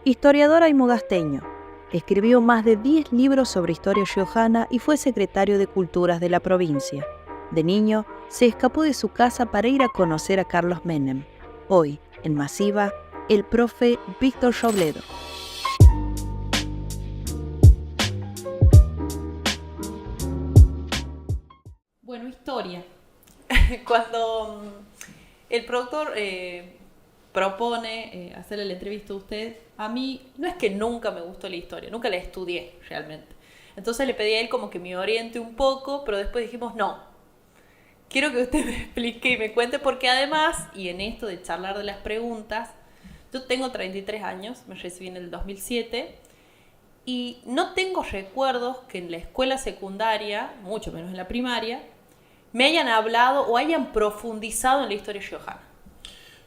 Historiador aimogasteño. Escribió más de 10 libros sobre historia riojana y fue secretario de Culturas de la provincia. De niño, se escapó de su casa para ir a conocer a Carlos Menem. Hoy, en Masiva, el profe Víctor Robledo. Bueno, historia. Cuando el productor propone hacerle la entrevista a usted, a mí no es que nunca me gustó la historia, nunca la estudié realmente. Entonces le pedí a él como que me oriente un poco, pero después dijimos, no, quiero que usted me explique y me cuente, porque además, y en esto de charlar de las preguntas, yo tengo 33 años, me recibí en el 2007, y no tengo recuerdos que en la escuela secundaria, mucho menos en la primaria, me hayan hablado o hayan profundizado en la historia riojana.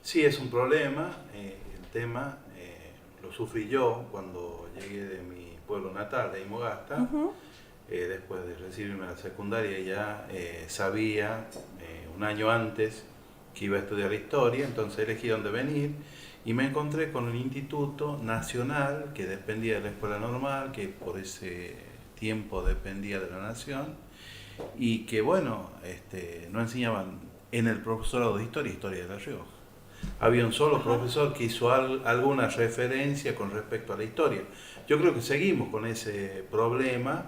Sí, es un problema, el tema lo sufrí yo cuando llegué de mi pueblo natal, de Aymogasta. Después de recibirme a la secundaria ya sabía un año antes que iba a estudiar historia, entonces elegí dónde venir y me encontré con un instituto nacional que dependía de la escuela normal, que por ese tiempo dependía de la nación, y que bueno, no enseñaban en el profesorado de historia de La Rioja. Había un solo profesor que hizo alguna referencia con respecto a la historia. Yo creo que seguimos con ese problema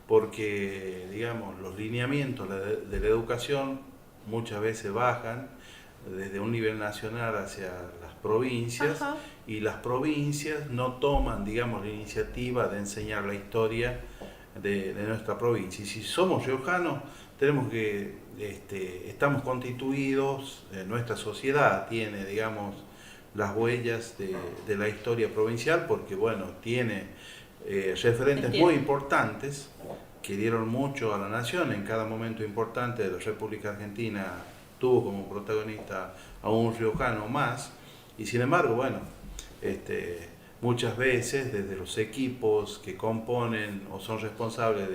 porque, digamos, los lineamientos de la educación muchas veces bajan desde un nivel nacional hacia las provincias. Ajá. Y las provincias no toman, digamos, la iniciativa de enseñar la historia de nuestra provincia. Y si somos riojanos, tenemos que, estamos constituidos, nuestra sociedad tiene, digamos, las huellas de la historia provincial, porque, bueno, tiene referentes muy importantes que dieron mucho a la nación. En cada momento importante de la República Argentina tuvo como protagonista a un riojano más, y sin embargo, bueno, muchas veces desde los equipos que componen o son responsables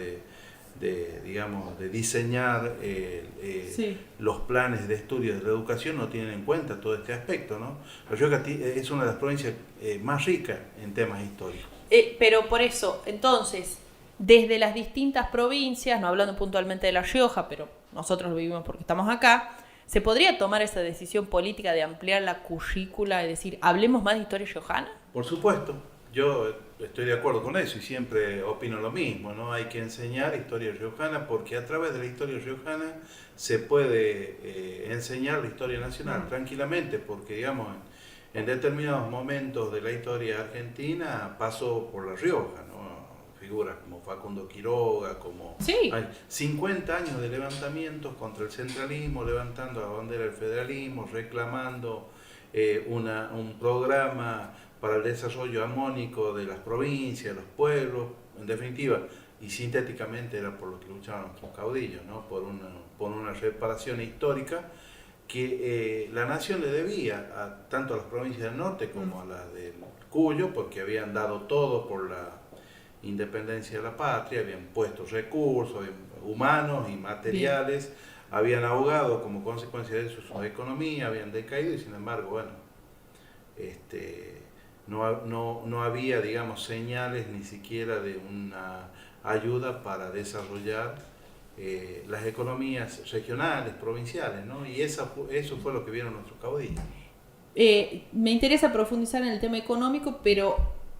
digamos, de diseñar sí, los planes de estudio de la educación no tienen en cuenta todo este aspecto, ¿no? La Rioja es una de las provincias más ricas en temas históricos. Pero por eso, entonces, desde las distintas provincias, no hablando puntualmente de La Rioja, pero nosotros lo vivimos porque estamos acá, ¿se podría tomar esa decisión política de ampliar la currícula y decir, hablemos más de historia riojana? Por supuesto, yo estoy de acuerdo con eso y siempre opino lo mismo, ¿no? Hay que enseñar historia riojana porque a través de la historia riojana se puede enseñar la historia nacional tranquilamente, porque, digamos, en determinados momentos de la historia argentina pasó por La Rioja, ¿no? Figuras como Facundo Quiroga, como sí, hay 50 años de levantamientos contra el centralismo, levantando la bandera del federalismo, reclamando un programa para el desarrollo armónico de las provincias, de los pueblos, en definitiva, y sintéticamente era por lo que luchaban nuestros caudillos, ¿no? por una reparación histórica que la nación le debía tanto a las provincias del norte como a las del Cuyo, porque habían dado todo por la independencia de la patria, habían puesto recursos humanos y materiales, bien, habían ahogado como consecuencia de eso su economía, habían decaído y sin embargo, bueno, no había, digamos, señales ni siquiera de una ayuda para desarrollar las economías regionales, provinciales, ¿no? Y eso fue lo que vieron nuestros caudillos. Me interesa profundizar en el tema económico, pero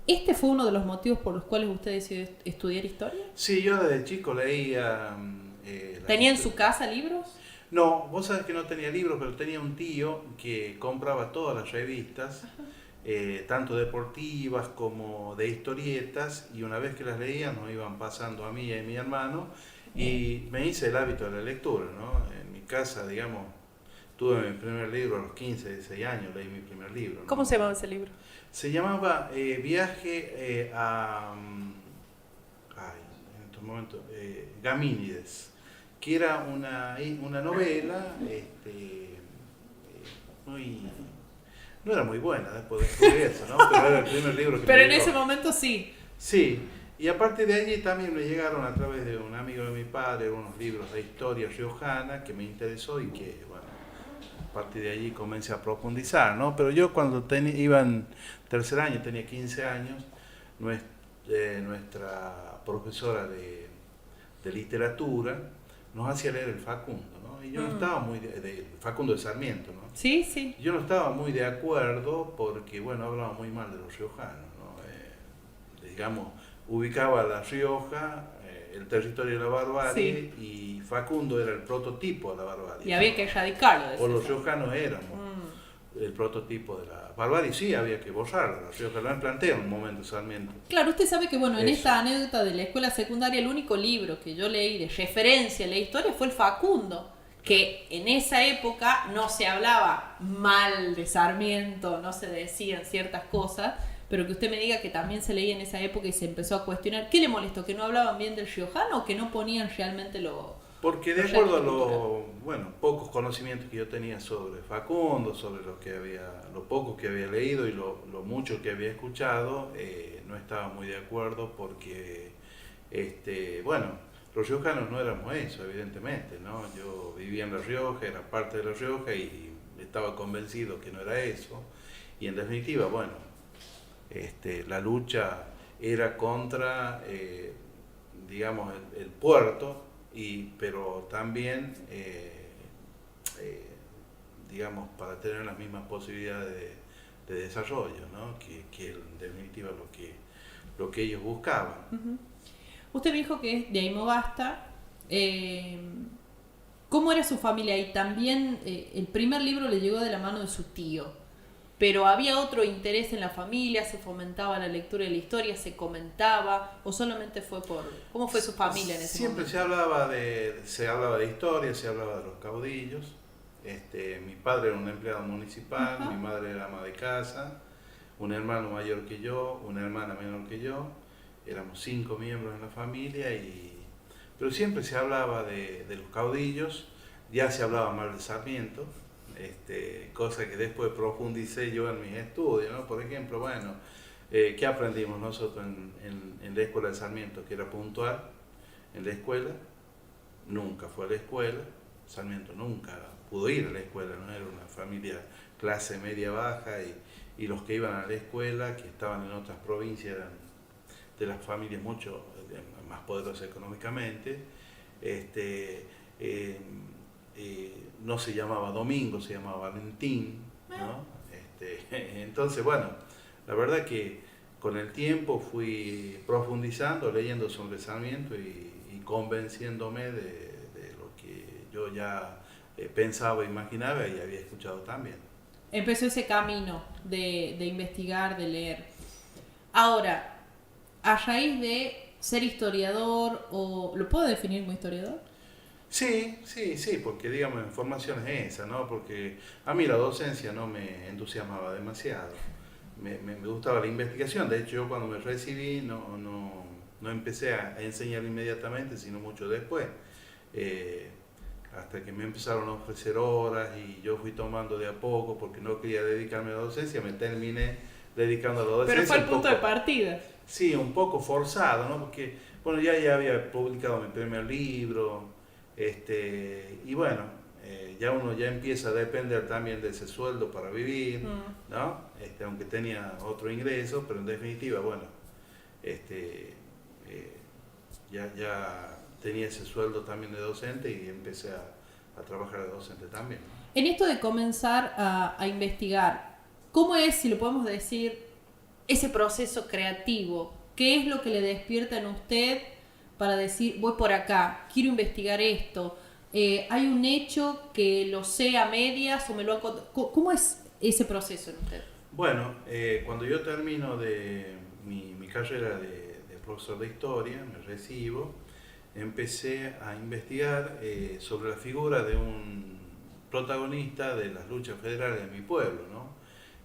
¿este fue uno de los motivos por los cuales usted decidió estudiar historia? Sí, yo desde chico leía... ¿Tenía en su casa libros? No, vos sabés que no tenía libros, pero tenía un tío que compraba todas las revistas, tanto deportivas como de historietas, y una vez que las leía nos iban pasando a mí y a mi hermano, y me hice el hábito de la lectura, ¿no? En mi casa, digamos, tuve mi primer libro a los 15, 16 años, leí mi primer libro, ¿no? ¿Cómo se llamaba ese libro? Se llamaba Viaje a... en estos momentos, Gamínides, que era una novela no era muy buena después de descubrir eso, ¿no? Pero era el primer libro que pero en ese momento sí. Sí, y aparte de allí también me llegaron a través de un amigo de mi padre unos libros de historia riojana que me interesó y que, bueno, a partir de allí comencé a profundizar, ¿no? Pero yo cuando iba en tercer año, tenía 15 años, nuestra profesora de literatura nos hacía leer el Facundo, ¿no? Y yo no estaba muy de Facundo de Sarmiento, ¿no? Sí, sí. Yo no estaba muy de acuerdo porque, bueno, hablaba muy mal de los riojanos, ¿no? Digamos, ubicaba a La Rioja, el territorio de la barbarie, y Facundo era el prototipo de la barbarie. Y había que erradicarlo. O los riojanos éramos el prototipo de la barbarie, sí, había que borrarlo. La Rioja lo plantea en un momento Sarmiento. Claro, usted sabe que, bueno, en Eso. esta anécdota de la escuela secundaria, el único libro que yo leí de referencia a la historia fue el Facundo, que en esa época no se hablaba mal de Sarmiento, no se decían ciertas cosas, pero que usted me diga que también se leía en esa época y se empezó a cuestionar. ¿Qué le molestó? ¿Que no hablaban bien del riojano o que no ponían realmente lo...? Porque de acuerdo a los pocos conocimientos que yo tenía sobre Facundo, sobre lo poco que había leído y lo mucho que había escuchado, no estaba muy de acuerdo porque, los riojanos no éramos eso, evidentemente, ¿no? Yo vivía en La Rioja, era parte de La Rioja y estaba convencido que no era eso. Y en definitiva, la lucha era contra, digamos, el puerto, pero también, digamos, para tener las mismas posibilidades de desarrollo, ¿no? que en definitiva lo que ellos buscaban. Uh-huh. Usted me dijo que es de Aymogasta. ¿Cómo era su familia? Y también el primer libro le llegó de la mano de su tío. Pero ¿había otro interés en la familia? ¿Se fomentaba la lectura de la historia? ¿Se comentaba? ¿O solamente fue por...? ¿Cómo fue su familia en ese Siempre momento? se hablaba de historia, se hablaba de los caudillos. Mi padre era un empleado municipal, Ajá. mi madre era ama de casa, un hermano mayor que yo, una hermana menor que yo. Éramos 5 miembros en la familia, pero siempre se hablaba de los caudillos, ya se hablaba mal de Sarmiento. Cosa que después profundicé yo en mis estudios, ¿no? Por ejemplo, ¿qué aprendimos nosotros en la escuela de Sarmiento? Que era puntual en la escuela, nunca fue a la escuela, Sarmiento nunca pudo ir a la escuela, no era una familia clase media baja y los que iban a la escuela, que estaban en otras provincias, eran de las familias mucho más poderosas económicamente. No se llamaba Domingo, se llamaba Valentín, ¿no? Entonces, la verdad que con el tiempo fui profundizando, leyendo sobre Sarmiento y convenciéndome de lo que yo ya pensaba, imaginaba y había escuchado también. Empezó ese camino de investigar, de leer. Ahora, a raíz de ser historiador, o ¿lo puedo definir como historiador? Sí, porque digamos, mi formación es esa, ¿no? Porque a mí la docencia no me entusiasmaba demasiado. Me gustaba la investigación. De hecho, yo cuando me recibí no empecé a enseñar inmediatamente, sino mucho después. Hasta que me empezaron a ofrecer horas y yo fui tomando de a poco porque no quería dedicarme a la docencia, me terminé dedicando a la docencia. Pero fue el punto de partida. Sí, un poco forzado, ¿no? Porque, ya había publicado mi primer libro. Ya uno ya empieza a depender también de ese sueldo para vivir, ¿no? Aunque tenía otro ingreso, pero en definitiva, ya tenía ese sueldo también de docente y empecé a trabajar de docente también. En esto de comenzar a investigar, ¿cómo es, si lo podemos decir, ese proceso creativo? ¿Qué es lo que le despierta en usted para decir, voy por acá, quiero investigar esto? ¿Hay un hecho que lo sé a medias o me lo han contado? ¿Cómo es ese proceso en usted? Cuando yo termino de mi carrera de profesor de historia, me recibo, empecé a investigar sobre la figura de un protagonista de las luchas federales de mi pueblo, ¿no?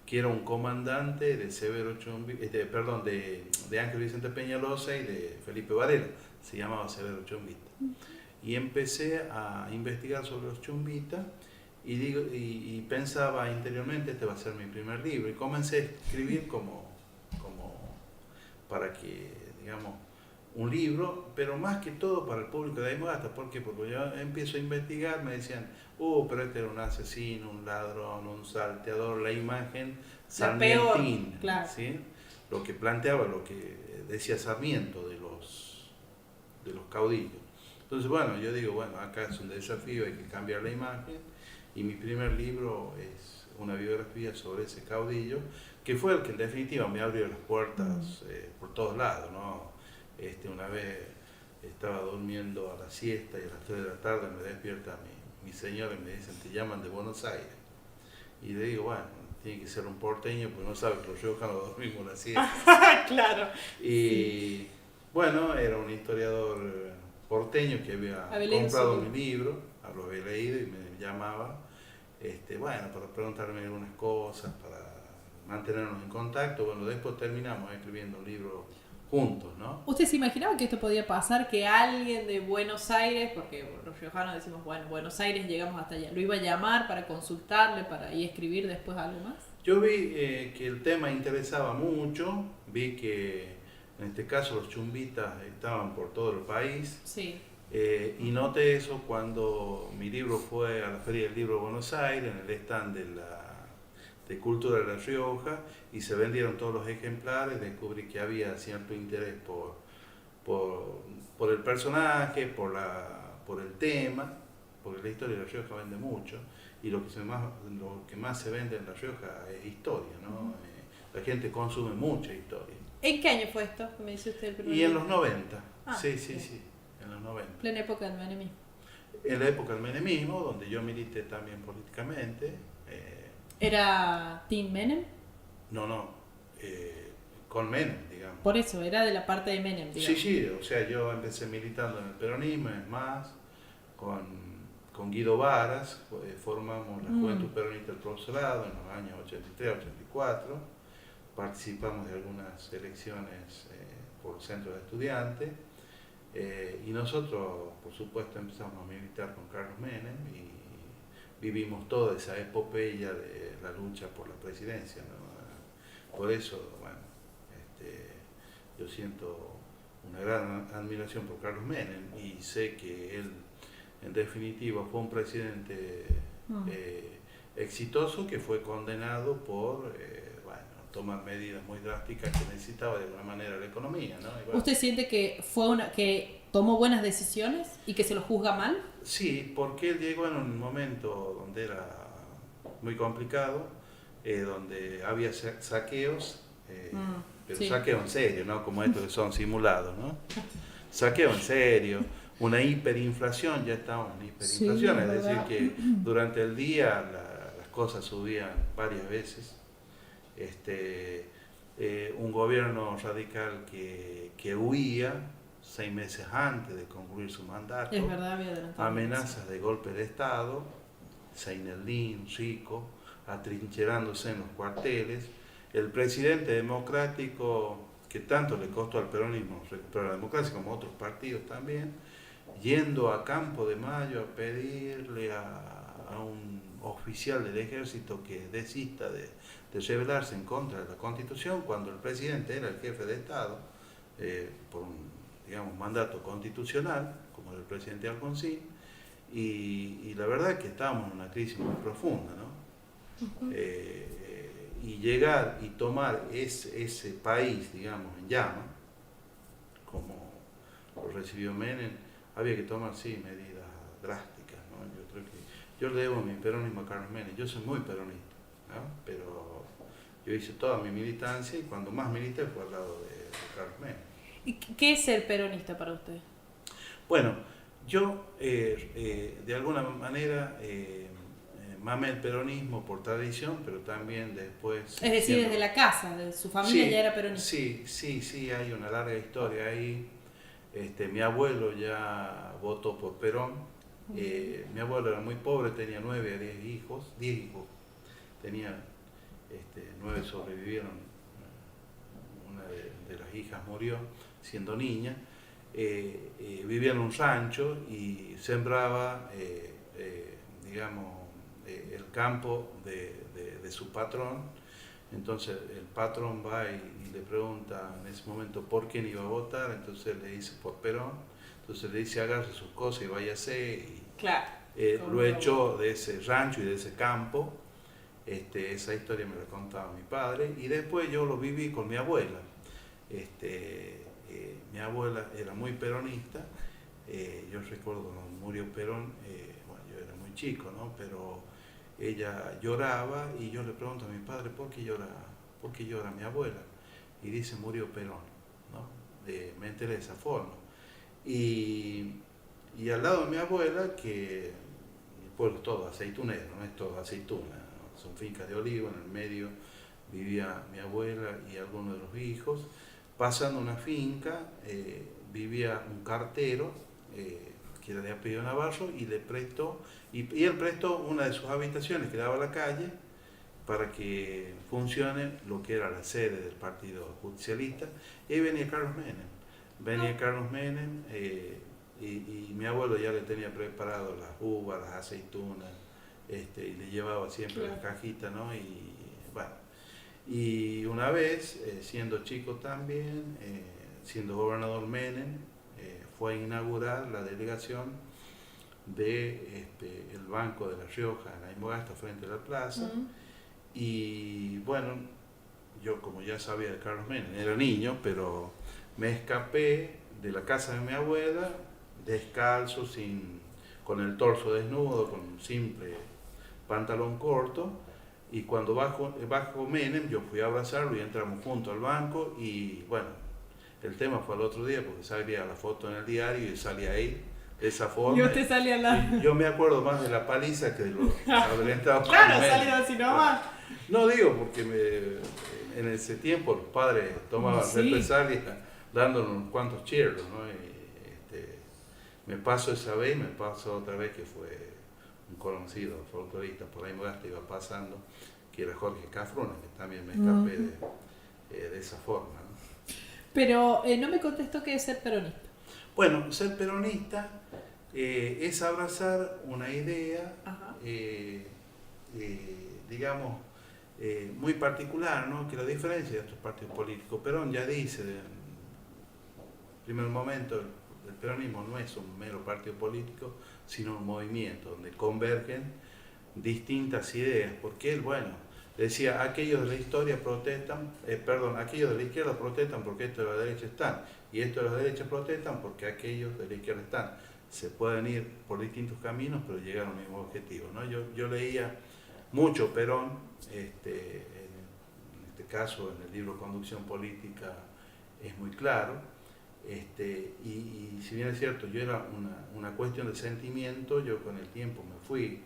Que era un comandante de Severo Chumbita, de Ángel Vicente Peñalosa y de Felipe Varela, se llamaba Severo Chumbita. Y empecé a investigar sobre los chumbitas y pensaba interiormente, este va a ser mi primer libro, y comencé a escribir como para que, digamos, un libro, pero más que todo para el público de Aymogasta. ¿Por qué? Porque yo empiezo a investigar, me decían, pero este era un asesino, un ladrón, un salteador, la imagen La peor, sarmientina, claro. ¿sí? Lo que planteaba, lo que decía Sarmiento de los caudillos. Entonces, bueno, yo digo, bueno, acá es un desafío, hay que cambiar la imagen, y mi primer libro es una biografía sobre ese caudillo, que fue el que en definitiva me abrió las puertas por todos lados, ¿no? Una vez estaba durmiendo a la siesta y a las 3 de la tarde me despierta mi señora y me dicen, te llaman de Buenos Aires. Y le digo, bueno, tiene que ser un porteño, porque no sabe que los riojanos dormimos a la siesta. Claro. Y bueno, era un historiador porteño que había comprado mi libro, lo había leído y me llamaba, bueno, para preguntarme algunas cosas, para mantenernos en contacto. Bueno, después terminamos escribiendo un libro juntos, ¿no? ¿Usted se imaginaba que esto podía pasar? Que alguien de Buenos Aires, porque los riojanos decimos, bueno, Buenos Aires llegamos hasta allá, lo iba a llamar para consultarle para y escribir después algo más? Yo vi que el tema interesaba mucho, vi que en este caso los chumbitas estaban por todo el país. Sí. Y noté eso cuando mi libro fue a la Feria del Libro de Buenos Aires, en el stand de Cultura de La Rioja, y se vendieron todos los ejemplares. Descubrí que había cierto interés por el personaje, por el tema, porque la historia de La Rioja vende mucho, y lo que más se vende en La Rioja es historia, ¿no? La gente consume mucha historia. ¿En qué año fue esto? Me dice usted el primer Y en libro. los 90, sí, Bien. en los 90. Plena época del menemismo. En la época del menemismo, donde yo milité también políticamente. ¿Era Team Menem? No, con Menem, digamos. Por eso, era de la parte de Menem, digamos. Sí, o sea, yo empecé militando en el peronismo, es más, con Guido Varas, formamos la Juventud Peronista del Profesorado en los años 83, 84, participamos de algunas elecciones por el centro de estudiantes, y nosotros, por supuesto, empezamos a militar con Carlos Menem y vivimos toda esa epopeya de la lucha por la presidencia, ¿no? Por eso, bueno, yo siento una gran admiración por Carlos Menem y sé que él, en definitiva, fue un presidente exitoso que fue condenado por tomar medidas muy drásticas que necesitaba de alguna manera la economía, ¿no? Bueno, ¿usted siente que que tomó buenas decisiones y que se lo juzga mal? sí, porque él llegó en un momento donde era muy complicado, donde había saqueos, pero sí. saqueo en serio, ¿no? Como estos que son simulados, ¿no? Saqueo en serio, una hiperinflación, ya estábamos en hiperinflación, Sí, es decir, ¿verdad? que durante el día las cosas subían varias veces. Un gobierno radical que huía 6 meses antes de concluir su mandato, Es verdad, había adelantado. amenazas de golpe de Estado, Seineldín, Rico, atrincherándose en los cuarteles, el presidente democrático, que tanto le costó al peronismo recuperar la democracia, como a otros partidos también, yendo a Campo de Mayo a pedirle a un oficial del ejército que desista de rebelarse en contra de la Constitución, cuando el presidente era el jefe de Estado, por un, digamos, mandato constitucional, como el presidente Alfonsín, y la verdad es que estábamos en una crisis muy profunda, ¿no? Y llegar y tomar ese país, digamos, en llama, como lo recibió Menem, había que tomar, sí, medidas drásticas, ¿no? Yo creo que yo le debo mi peronismo a Carlos Menem, yo soy muy peronista, ¿no? Pero yo hice toda mi militancia y cuando más milité fue al lado de Carlos Menem. ¿Y qué es ser peronista para usted? Bueno, yo de alguna manera mamé el peronismo por tradición, pero también después... Es decir, desde la casa, de su familia ya era peronista. Sí, hay una larga historia ahí. Mi abuelo ya votó por Perón. Mi abuelo era muy pobre, tenía 9 a 10 hijos, 10 hijos. Tenía 9 sobrevivieron, una de las hijas murió siendo niña. Vivía en un rancho y sembraba, digamos, el campo de su patrón, Entonces el patrón va y le pregunta en ese momento por quién iba a votar, entonces le dice por Perón, entonces le dice agarre sus cosas y váyase, y Claro. lo echó de ese rancho y de ese campo. Esa historia me la contaba mi padre, y después yo lo viví con mi abuela. Mi abuela era muy peronista. Yo recuerdo cuando murió Perón, bueno, yo era muy chico, ¿no? Pero ella lloraba y yo le pregunto a mi padre, ¿por qué llora mi abuela? Y dice, murió Perón, ¿no? Me enteré de esa forma. Y al lado de mi abuela, que el pueblo es todo aceitunero, no es todo aceituna, ¿no? Son fincas de olivo, en el medio vivía mi abuela y algunos de los hijos. Pasando una finca, vivía un cartero, que era de apellido Navarro, y le prestó, y él prestó una de sus habitaciones que daba a la calle para que funcione lo que era la sede del Partido Justicialista. Y ahí venía Carlos Menem, y mi abuelo ya le tenía preparado las uvas, las aceitunas, y le llevaba siempre la cajita, ¿no? Y bueno, y una vez, siendo chico también, siendo gobernador Menem, fue a inaugurar la delegación de el Banco de La Rioja en Aymogasta, frente a la plaza. Y bueno, yo como ya sabía de Carlos Menem, era niño, pero me escapé de la casa de mi abuela, descalzo, con el torso desnudo, con un simple pantalón corto. Y cuando bajo Menem, yo fui a abrazarlo y entramos juntos al banco. Y bueno, el tema fue al otro día, porque salía la foto en el diario y salía ahí de esa forma. Y usted salía la... Yo me acuerdo más de la paliza que de lo haber entrado. Claro, salió así nomás. No digo porque en ese tiempo los padres tomaban represalias dándonos unos cuantos chirros, ¿no? Me pasó esa vez y me pasó otra vez que fue un conocido folclorista por ahí me iba pasando, que era Jorge Cafruna, que también me escapé de esa forma, ¿no? Pero no me contestó qué es ser peronista. Bueno, ser peronista es abrazar una idea, digamos, muy particular, ¿no? Que la diferencia de otros partidos políticos. Perón ya dice, en primer momento, el peronismo no es un mero partido político, sino un movimiento donde convergen distintas ideas, porque él, bueno, decía, aquellos de la historia protestan, aquellos de la izquierda protestan porque estos de la derecha están, y estos de la derecha protestan porque aquellos de la izquierda están. Se pueden ir por distintos caminos, pero llegar al mismo objetivo, ¿no? Yo leía mucho Perón, en este caso en el libro Conducción Política es muy claro, y si bien es cierto, yo era una cuestión de sentimiento, yo con el tiempo me fui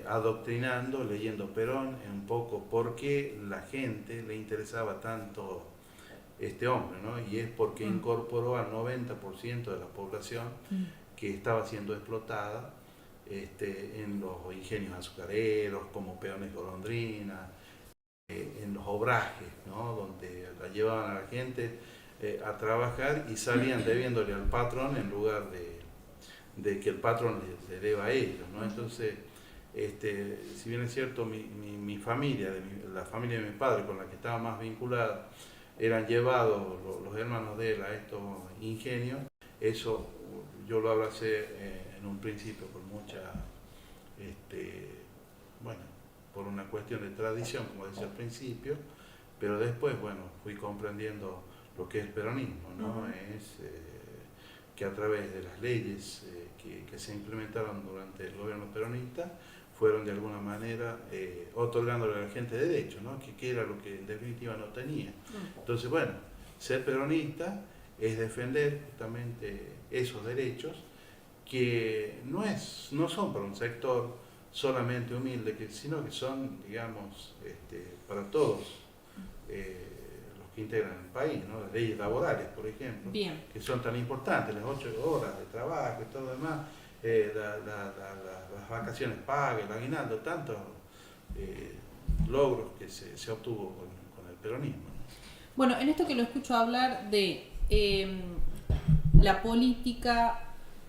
adoctrinando, leyendo Perón, un poco por qué la gente le interesaba tanto este hombre, ¿no? Y es porque incorporó al 90% de la población que estaba siendo explotada en los ingenios azucareros, como peones golondrinas, en los obrajes, ¿no? Donde la llevaban a la gente a trabajar y salían debiéndole al patrón en lugar de que el patrón le deba a ellos, ¿no? Entonces, si bien es cierto, mi familia, la familia de mi padre con la que estaba más vinculada, eran llevados los hermanos de él a estos ingenios, eso yo lo abracé en un principio por mucha, bueno, por una cuestión de tradición, como decía al principio, pero después, bueno, fui comprendiendo lo que es el peronismo, ¿no? Es que a través de las leyes que se implementaron durante el gobierno peronista, fueron de alguna manera otorgándole a la gente derechos, ¿no? Que era lo que en definitiva no tenía. Entonces, bueno, ser peronista es defender justamente esos derechos que no son para un sector solamente humilde, sino que son, digamos, para todos los que integran el país, ¿no? Las leyes laborales, por ejemplo, que son tan importantes, las 8 horas de trabajo y todo lo demás, las vacaciones pagas, el aguinaldo, tantos logros que se obtuvo con el peronismo, ¿no? Bueno, en esto que lo escucho hablar de la política,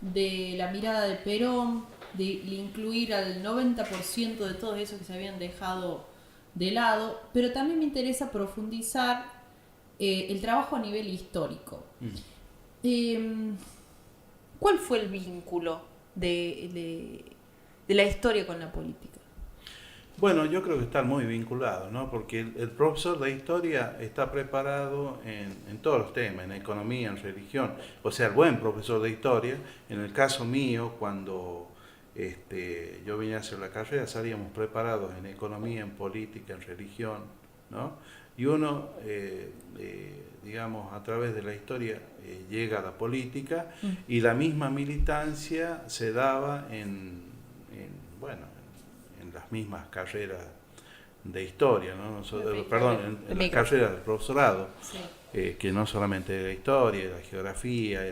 de la mirada de Perón, de incluir al 90% de todos esos que se habían dejado de lado, pero también me interesa profundizar el trabajo a nivel histórico. ¿Cuál fue el vínculo de la historia con la política? Bueno, yo creo que están muy vinculados, ¿no? Porque el profesor de historia está preparado en todos los temas, en economía, en religión. O sea, el buen profesor de historia, en el caso mío, cuando yo vine a hacer la carrera, salíamos preparados en economía, en política, en religión, ¿no? Y uno, digamos, a través de la historia llega a la política y la misma militancia se daba en las mismas carreras de historia, ¿no? En las carreras de profesorado, sí. Que no solamente era historia, era geografía,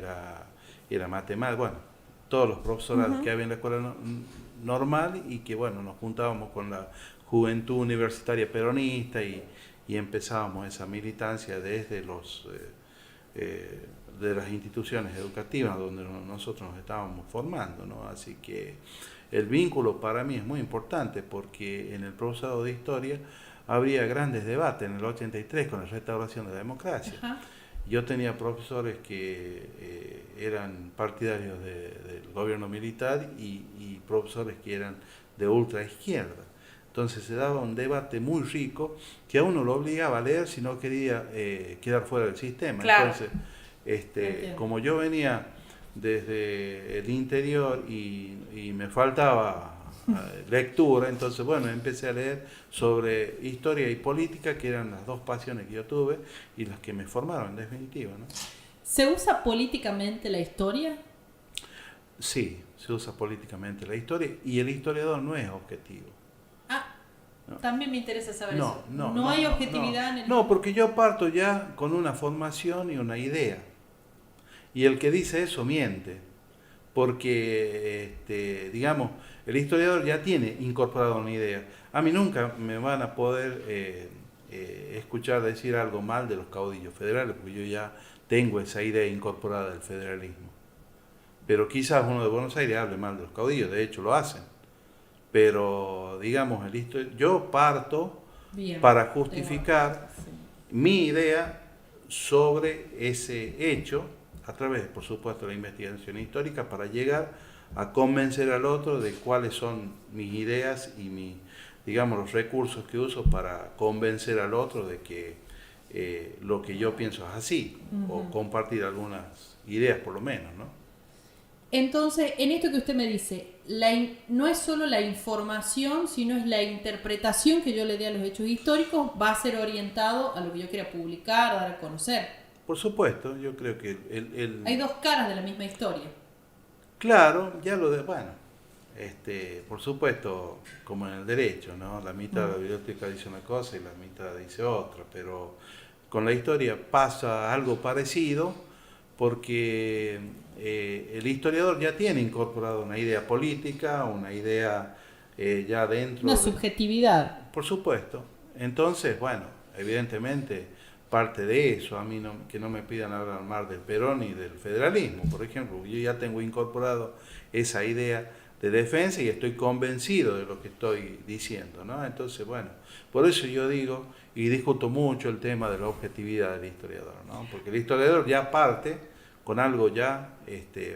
era matemática, bueno, todos los profesorados que había en la escuela normal y que, bueno, nos juntábamos con la juventud universitaria peronista y empezábamos esa militancia desde de las instituciones educativas donde nosotros nos estábamos formando, ¿no? Así que el vínculo para mí es muy importante porque en el profesorado de historia habría grandes debates en el 83 con la restauración de la democracia. Ajá. Yo tenía profesores que eran partidarios del gobierno militar y profesores que eran de ultra izquierda. Entonces se daba un debate muy rico que a uno lo obligaba a leer si no quería quedar fuera del sistema. Claro. Entonces, como yo venía desde el interior y me faltaba lectura, entonces bueno, empecé a leer sobre historia y política, que eran las dos pasiones que yo tuve y las que me formaron en definitiva, ¿no? ¿Se usa políticamente la historia? Sí, se usa políticamente la historia y el historiador no es objetivo. No. También me interesa saber eso. No hay objetividad en el... No, porque yo parto ya con una formación y una idea. Y el que dice eso miente. Porque, digamos, el historiador ya tiene incorporado una idea. A mí nunca me van a poder escuchar decir algo mal de los caudillos federales, porque yo ya tengo esa idea incorporada del federalismo. Pero quizás uno de Buenos Aires hable mal de los caudillos, de hecho lo hacen. Pero, digamos, yo parto para justificar mi idea sobre ese hecho, a través, por supuesto, de la investigación histórica, para llegar a convencer al otro de cuáles son mis ideas y digamos, los recursos que uso para convencer al otro de que lo que yo pienso es así, o compartir algunas ideas por lo menos, ¿no? Entonces, en esto que usted me dice, no es solo la información, sino es la interpretación que yo le dé a los hechos históricos, va a ser orientado a lo que yo quiera publicar, dar a conocer. Por supuesto, yo creo que hay dos caras de la misma historia. Claro, ya bueno, por supuesto, como en el derecho, ¿no? La mitad de la biblioteca dice una cosa y la mitad dice otra, pero con la historia pasa algo parecido porque el historiador ya tiene incorporado una idea política, una idea ya dentro... Una subjetividad. Por supuesto. Entonces, bueno, evidentemente parte de eso, a mí que no me pidan hablar más del Perón y del federalismo, por ejemplo, yo ya tengo incorporado esa idea de defensa y estoy convencido de lo que estoy diciendo, ¿no? Entonces, bueno, por eso yo digo y discuto mucho el tema de la objetividad del historiador, ¿no? Porque el historiador ya parte con algo ya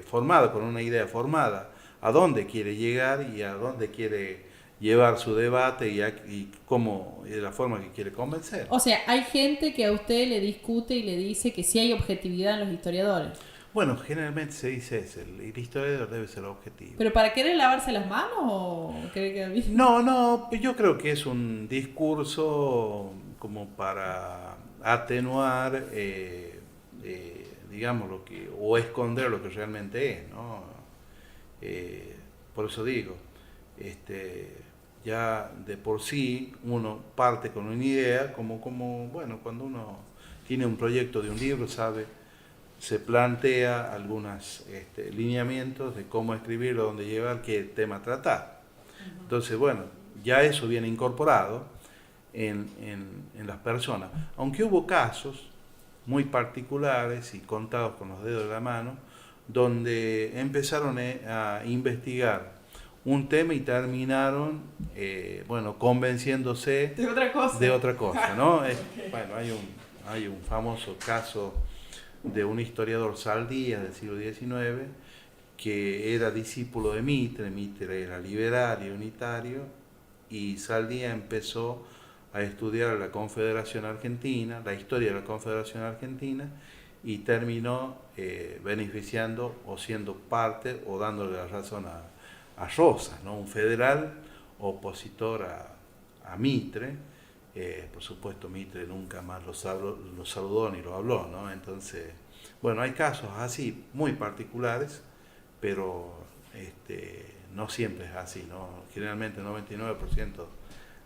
formado, con una idea formada, a dónde quiere llegar y a dónde quiere llevar su debate y cómo, y de la forma que quiere convencer. O sea, hay gente que a usted le discute y le dice que sí hay objetividad en los historiadores. Bueno, generalmente se dice eso, el historiador debe ser objetivo. ¿Pero para querer lavarse las manos o cree que...? No, yo creo que es un discurso como para atenuar, digamos, o esconder lo que realmente es, ¿no? Por eso digo, ya de por sí uno parte con una idea, como bueno, cuando uno tiene un proyecto de un libro, se plantea algunos lineamientos de cómo escribirlo, dónde llevar, qué tema tratar. Entonces, bueno, ya eso viene incorporado en las personas. Aunque hubo casos muy particulares y contados con los dedos de la mano, donde empezaron a investigar un tema y terminaron, convenciéndose de otra cosa, ¿no? Bueno, hay un famoso caso de un historiador Saldías del siglo XIX que era discípulo de Mitre. Mitre era liberal y unitario, y Saldías empezó a estudiar la Confederación Argentina, la historia de la Confederación Argentina, y terminó beneficiando o siendo parte o dándole la razón a Rosas, ¿no? Un federal opositor a Mitre. Por supuesto, Mitre nunca más lo saludó ni lo habló, ¿no? Entonces, bueno, hay casos así muy particulares, pero no siempre es así, ¿no? Generalmente el 99%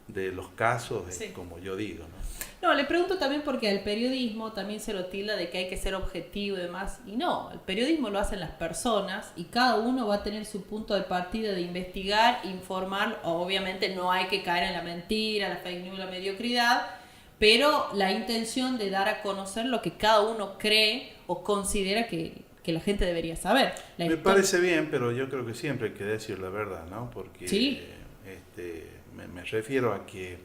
de los casos es como yo digo, ¿no? No, le pregunto también porque al periodismo también se lo tilda de que hay que ser objetivo y demás, y no, el periodismo lo hacen las personas y cada uno va a tener su punto de partida de investigar, informar. Obviamente no hay que caer en la mentira, la fake news, la mediocridad, pero la intención de dar a conocer lo que cada uno cree o considera que la gente debería saber. Me parece bien, pero yo creo que siempre hay que decir la verdad, ¿no? Porque ¿sí? Me refiero a que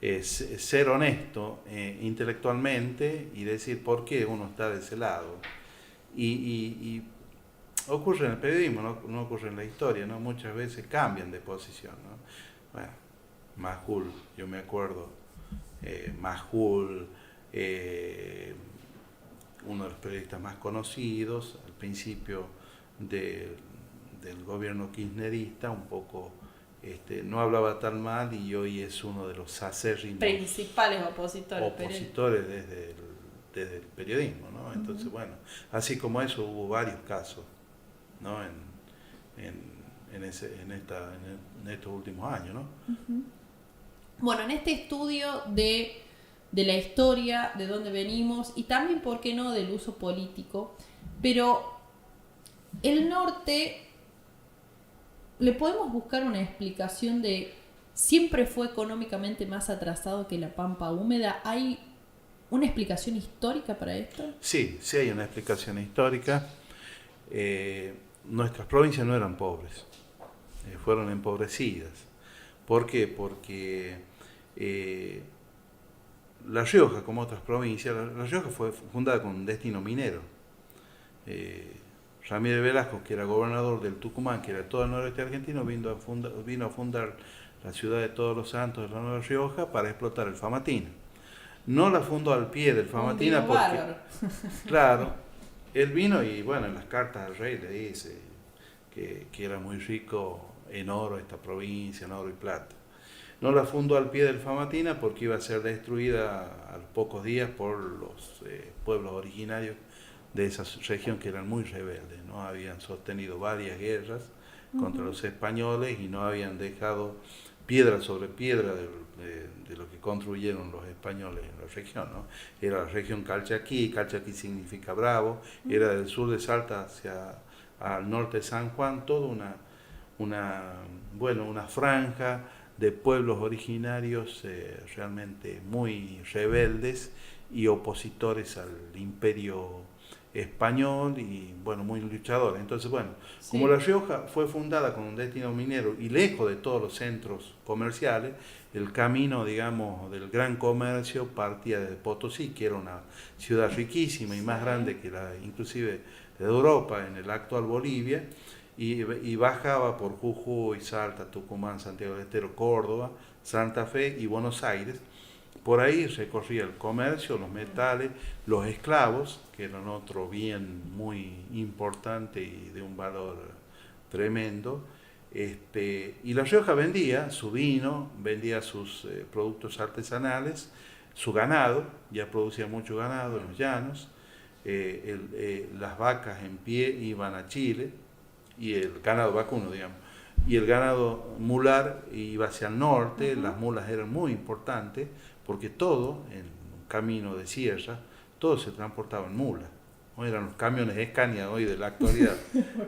es ser honesto intelectualmente y decir por qué uno está de ese lado. Y ocurre en el periodismo, no ocurre en la historia, ¿no? Muchas veces cambian de posición, ¿no? Bueno, Majul, yo me acuerdo, Majul, uno de los periodistas más conocidos al principio del gobierno kirchnerista, un poco no hablaba tan mal, y hoy es uno de los acérrimos principales opositores desde el periodismo, ¿no? Entonces, bueno, así como eso hubo varios casos, ¿no? en estos últimos años, ¿no? Bueno, en este estudio de la historia, de dónde venimos y también, ¿por qué no?, del uso político, pero el norte, ¿le podemos buscar una explicación de siempre fue económicamente más atrasado que la Pampa Húmeda? ¿Hay una explicación histórica para esto? Sí hay una explicación histórica. Nuestras provincias no eran pobres, fueron empobrecidas. ¿Por qué? Porque La Rioja, como otras provincias, La Rioja fue fundada con un destino minero. Ramírez Velasco, que era gobernador del Tucumán, que era todo el noroeste argentino, vino a fundar la ciudad de Todos los Santos de la Nueva Rioja para explotar el Famatina. No la fundó al pie del Famatina porque, claro, él vino y, bueno, en las cartas al rey le dice que era muy rico en oro esta provincia, en oro y plata. No la fundó al pie del Famatina porque iba a ser destruida a los pocos días por los pueblos originarios de esa región, que eran muy rebeldes, ¿no? Habían sostenido varias guerras contra los españoles y no habían dejado piedra sobre piedra de lo que construyeron los españoles en la región, ¿no? Era la región Calchaquí significa bravo, era del sur de Salta hacia al norte de San Juan, toda una franja de pueblos originarios realmente muy rebeldes y opositores al imperio español y, bueno, muy luchadores. Entonces, bueno, como La Rioja fue fundada con un destino minero y lejos de todos los centros comerciales, el camino, digamos, del gran comercio partía de Potosí, que era una ciudad riquísima y más grande que inclusive de Europa, en el actual Bolivia, y bajaba por Jujuy, Salta, Tucumán, Santiago del Estero, Córdoba, Santa Fe y Buenos Aires. Por ahí recorría el comercio, los metales, los esclavos, que eran otro bien muy importante y de un valor tremendo. Y La Rioja vendía su vino, vendía sus productos artesanales, su ganado, ya producía mucho ganado en los llanos. Las vacas en pie iban a Chile, y el ganado vacuno, digamos, y el ganado mular iba hacia el norte. Las mulas eran muy importantes porque todo, en un camino de sierra, todo se transportaba en mulas, ¿no? Eran los camiones Scania hoy de la actualidad,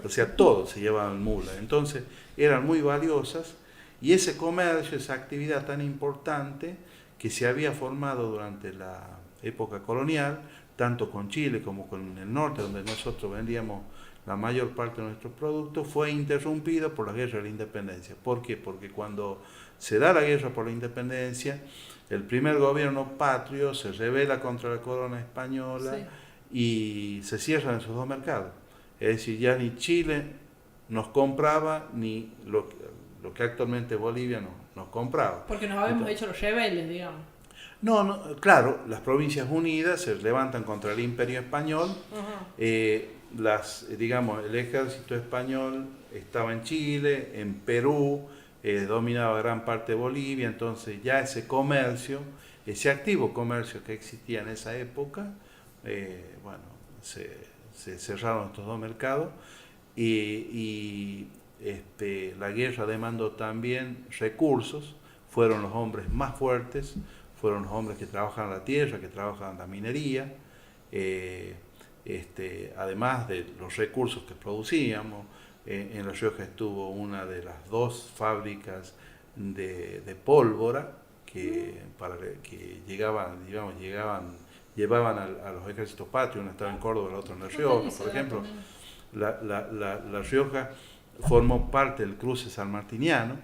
o sea, todo se llevaba en mulas. Entonces eran muy valiosas, y ese comercio, esa actividad tan importante que se había formado durante la época colonial, tanto con Chile como con el norte, donde nosotros vendíamos la mayor parte de nuestros productos, fue interrumpido por la guerra de la independencia. ¿Por qué? Porque cuando se da la guerra por la independencia, el primer gobierno patrio se rebela contra la corona española y se cierran esos dos mercados. Es decir, ya ni Chile nos compraba, ni lo que actualmente Bolivia nos compraba. Porque nos habíamos hecho los rebeldes, digamos. No, claro, las Provincias Unidas se levantan contra el Imperio Español. Digamos, el ejército español estaba en Chile, en Perú, dominaba gran parte de Bolivia, entonces ya ese comercio, ese activo comercio que existía en esa época, se cerraron estos dos mercados y la guerra demandó también recursos, fueron los hombres más fuertes, fueron los hombres que trabajaban la tierra, que trabajaban la minería, además de los recursos que producíamos. En La Rioja estuvo una de las dos fábricas de pólvora que llevaban a los ejércitos patrios, una estaba en Córdoba, la otra en La Rioja, por ejemplo. La Rioja formó parte del cruce sanmartiniano.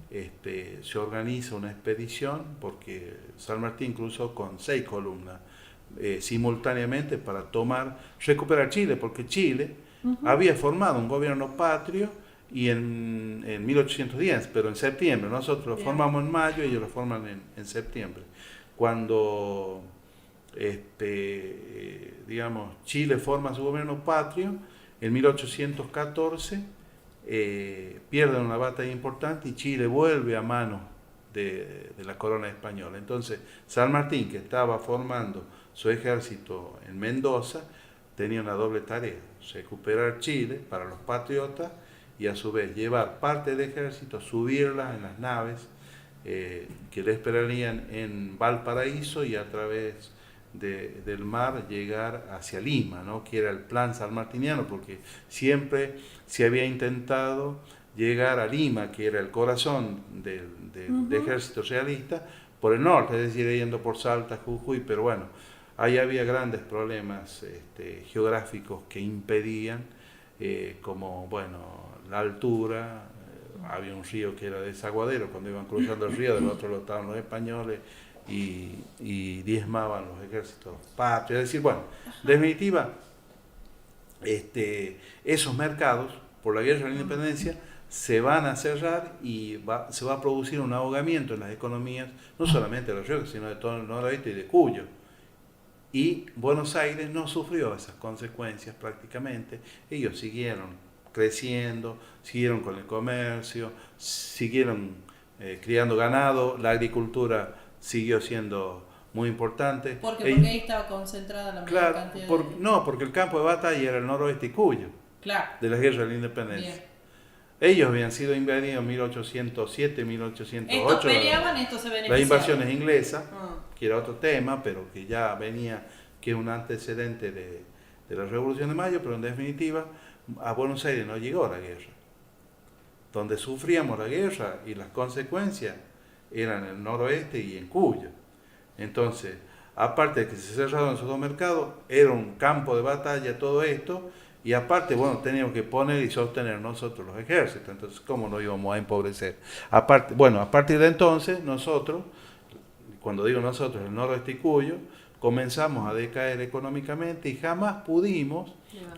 Se organiza una expedición porque San Martín cruzó con 6 columnas simultáneamente para recuperar Chile, porque Chile había formado un gobierno patrio y en 1810, pero en septiembre. Nosotros lo formamos en mayo y ellos lo forman en septiembre. Cuando digamos, Chile forma su gobierno patrio, en 1814 pierden una batalla importante y Chile vuelve a manos de la corona española. Entonces San Martín, que estaba formando su ejército en Mendoza, tenía una doble tarea: recuperar Chile para los patriotas y a su vez llevar parte del ejército, subirla en las naves que le esperarían en Valparaíso y a través del mar llegar hacia Lima, ¿no? Que era el plan sanmartiniano, porque siempre se había intentado llegar a Lima, que era el corazón del ejército realista, por el norte, es decir, yendo por Salta, Jujuy, pero bueno, ahí había grandes problemas geográficos que impedían, como bueno, la altura. Había un río que era desaguadero, cuando iban cruzando el río, del otro lado estaban los españoles y diezmaban los ejércitos patrios. Es decir, bueno, en definitiva, esos mercados, por la guerra de la independencia, se van a cerrar y se va a producir un ahogamiento en las economías, no solamente de La Rioja, sino de todo el noroeste y de Cuyo. Y Buenos Aires no sufrió esas consecuencias prácticamente. Ellos siguieron creciendo, siguieron con el comercio, siguieron criando ganado, la agricultura siguió siendo muy importante. Porque ahí estaba concentrada la mayor cantidad No, porque el campo de batalla era el noroeste y Cuyo, de la guerra de la independencia. Bien. Ellos habían sido invadidos en 1807, 1808. Estos peleaban, estos se beneficiaban. Las invasiones inglesas, que era otro tema, pero que ya venía, que es un antecedente de la Revolución de Mayo, pero en definitiva a Buenos Aires no llegó la guerra. Donde sufríamos la guerra y las consecuencias eran en el noroeste y en Cuyo. Entonces, aparte de que se cerraron esos dos mercados, era un campo de batalla todo esto, y aparte, bueno, teníamos que poner y sostener nosotros los ejércitos. Entonces, ¿cómo nos íbamos a empobrecer? Aparte, bueno, a partir de entonces, nosotros, cuando digo nosotros, el noroeste y Cuyo, comenzamos a decaer económicamente y jamás pudimos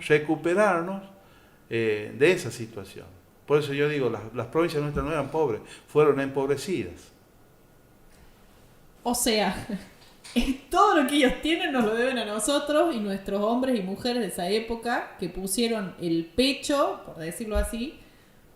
recuperarnos de esa situación. Por eso yo digo, las provincias nuestras no eran pobres, fueron empobrecidas. O sea, todo lo que ellos tienen nos lo deben a nosotros y nuestros hombres y mujeres de esa época que pusieron el pecho, por decirlo así,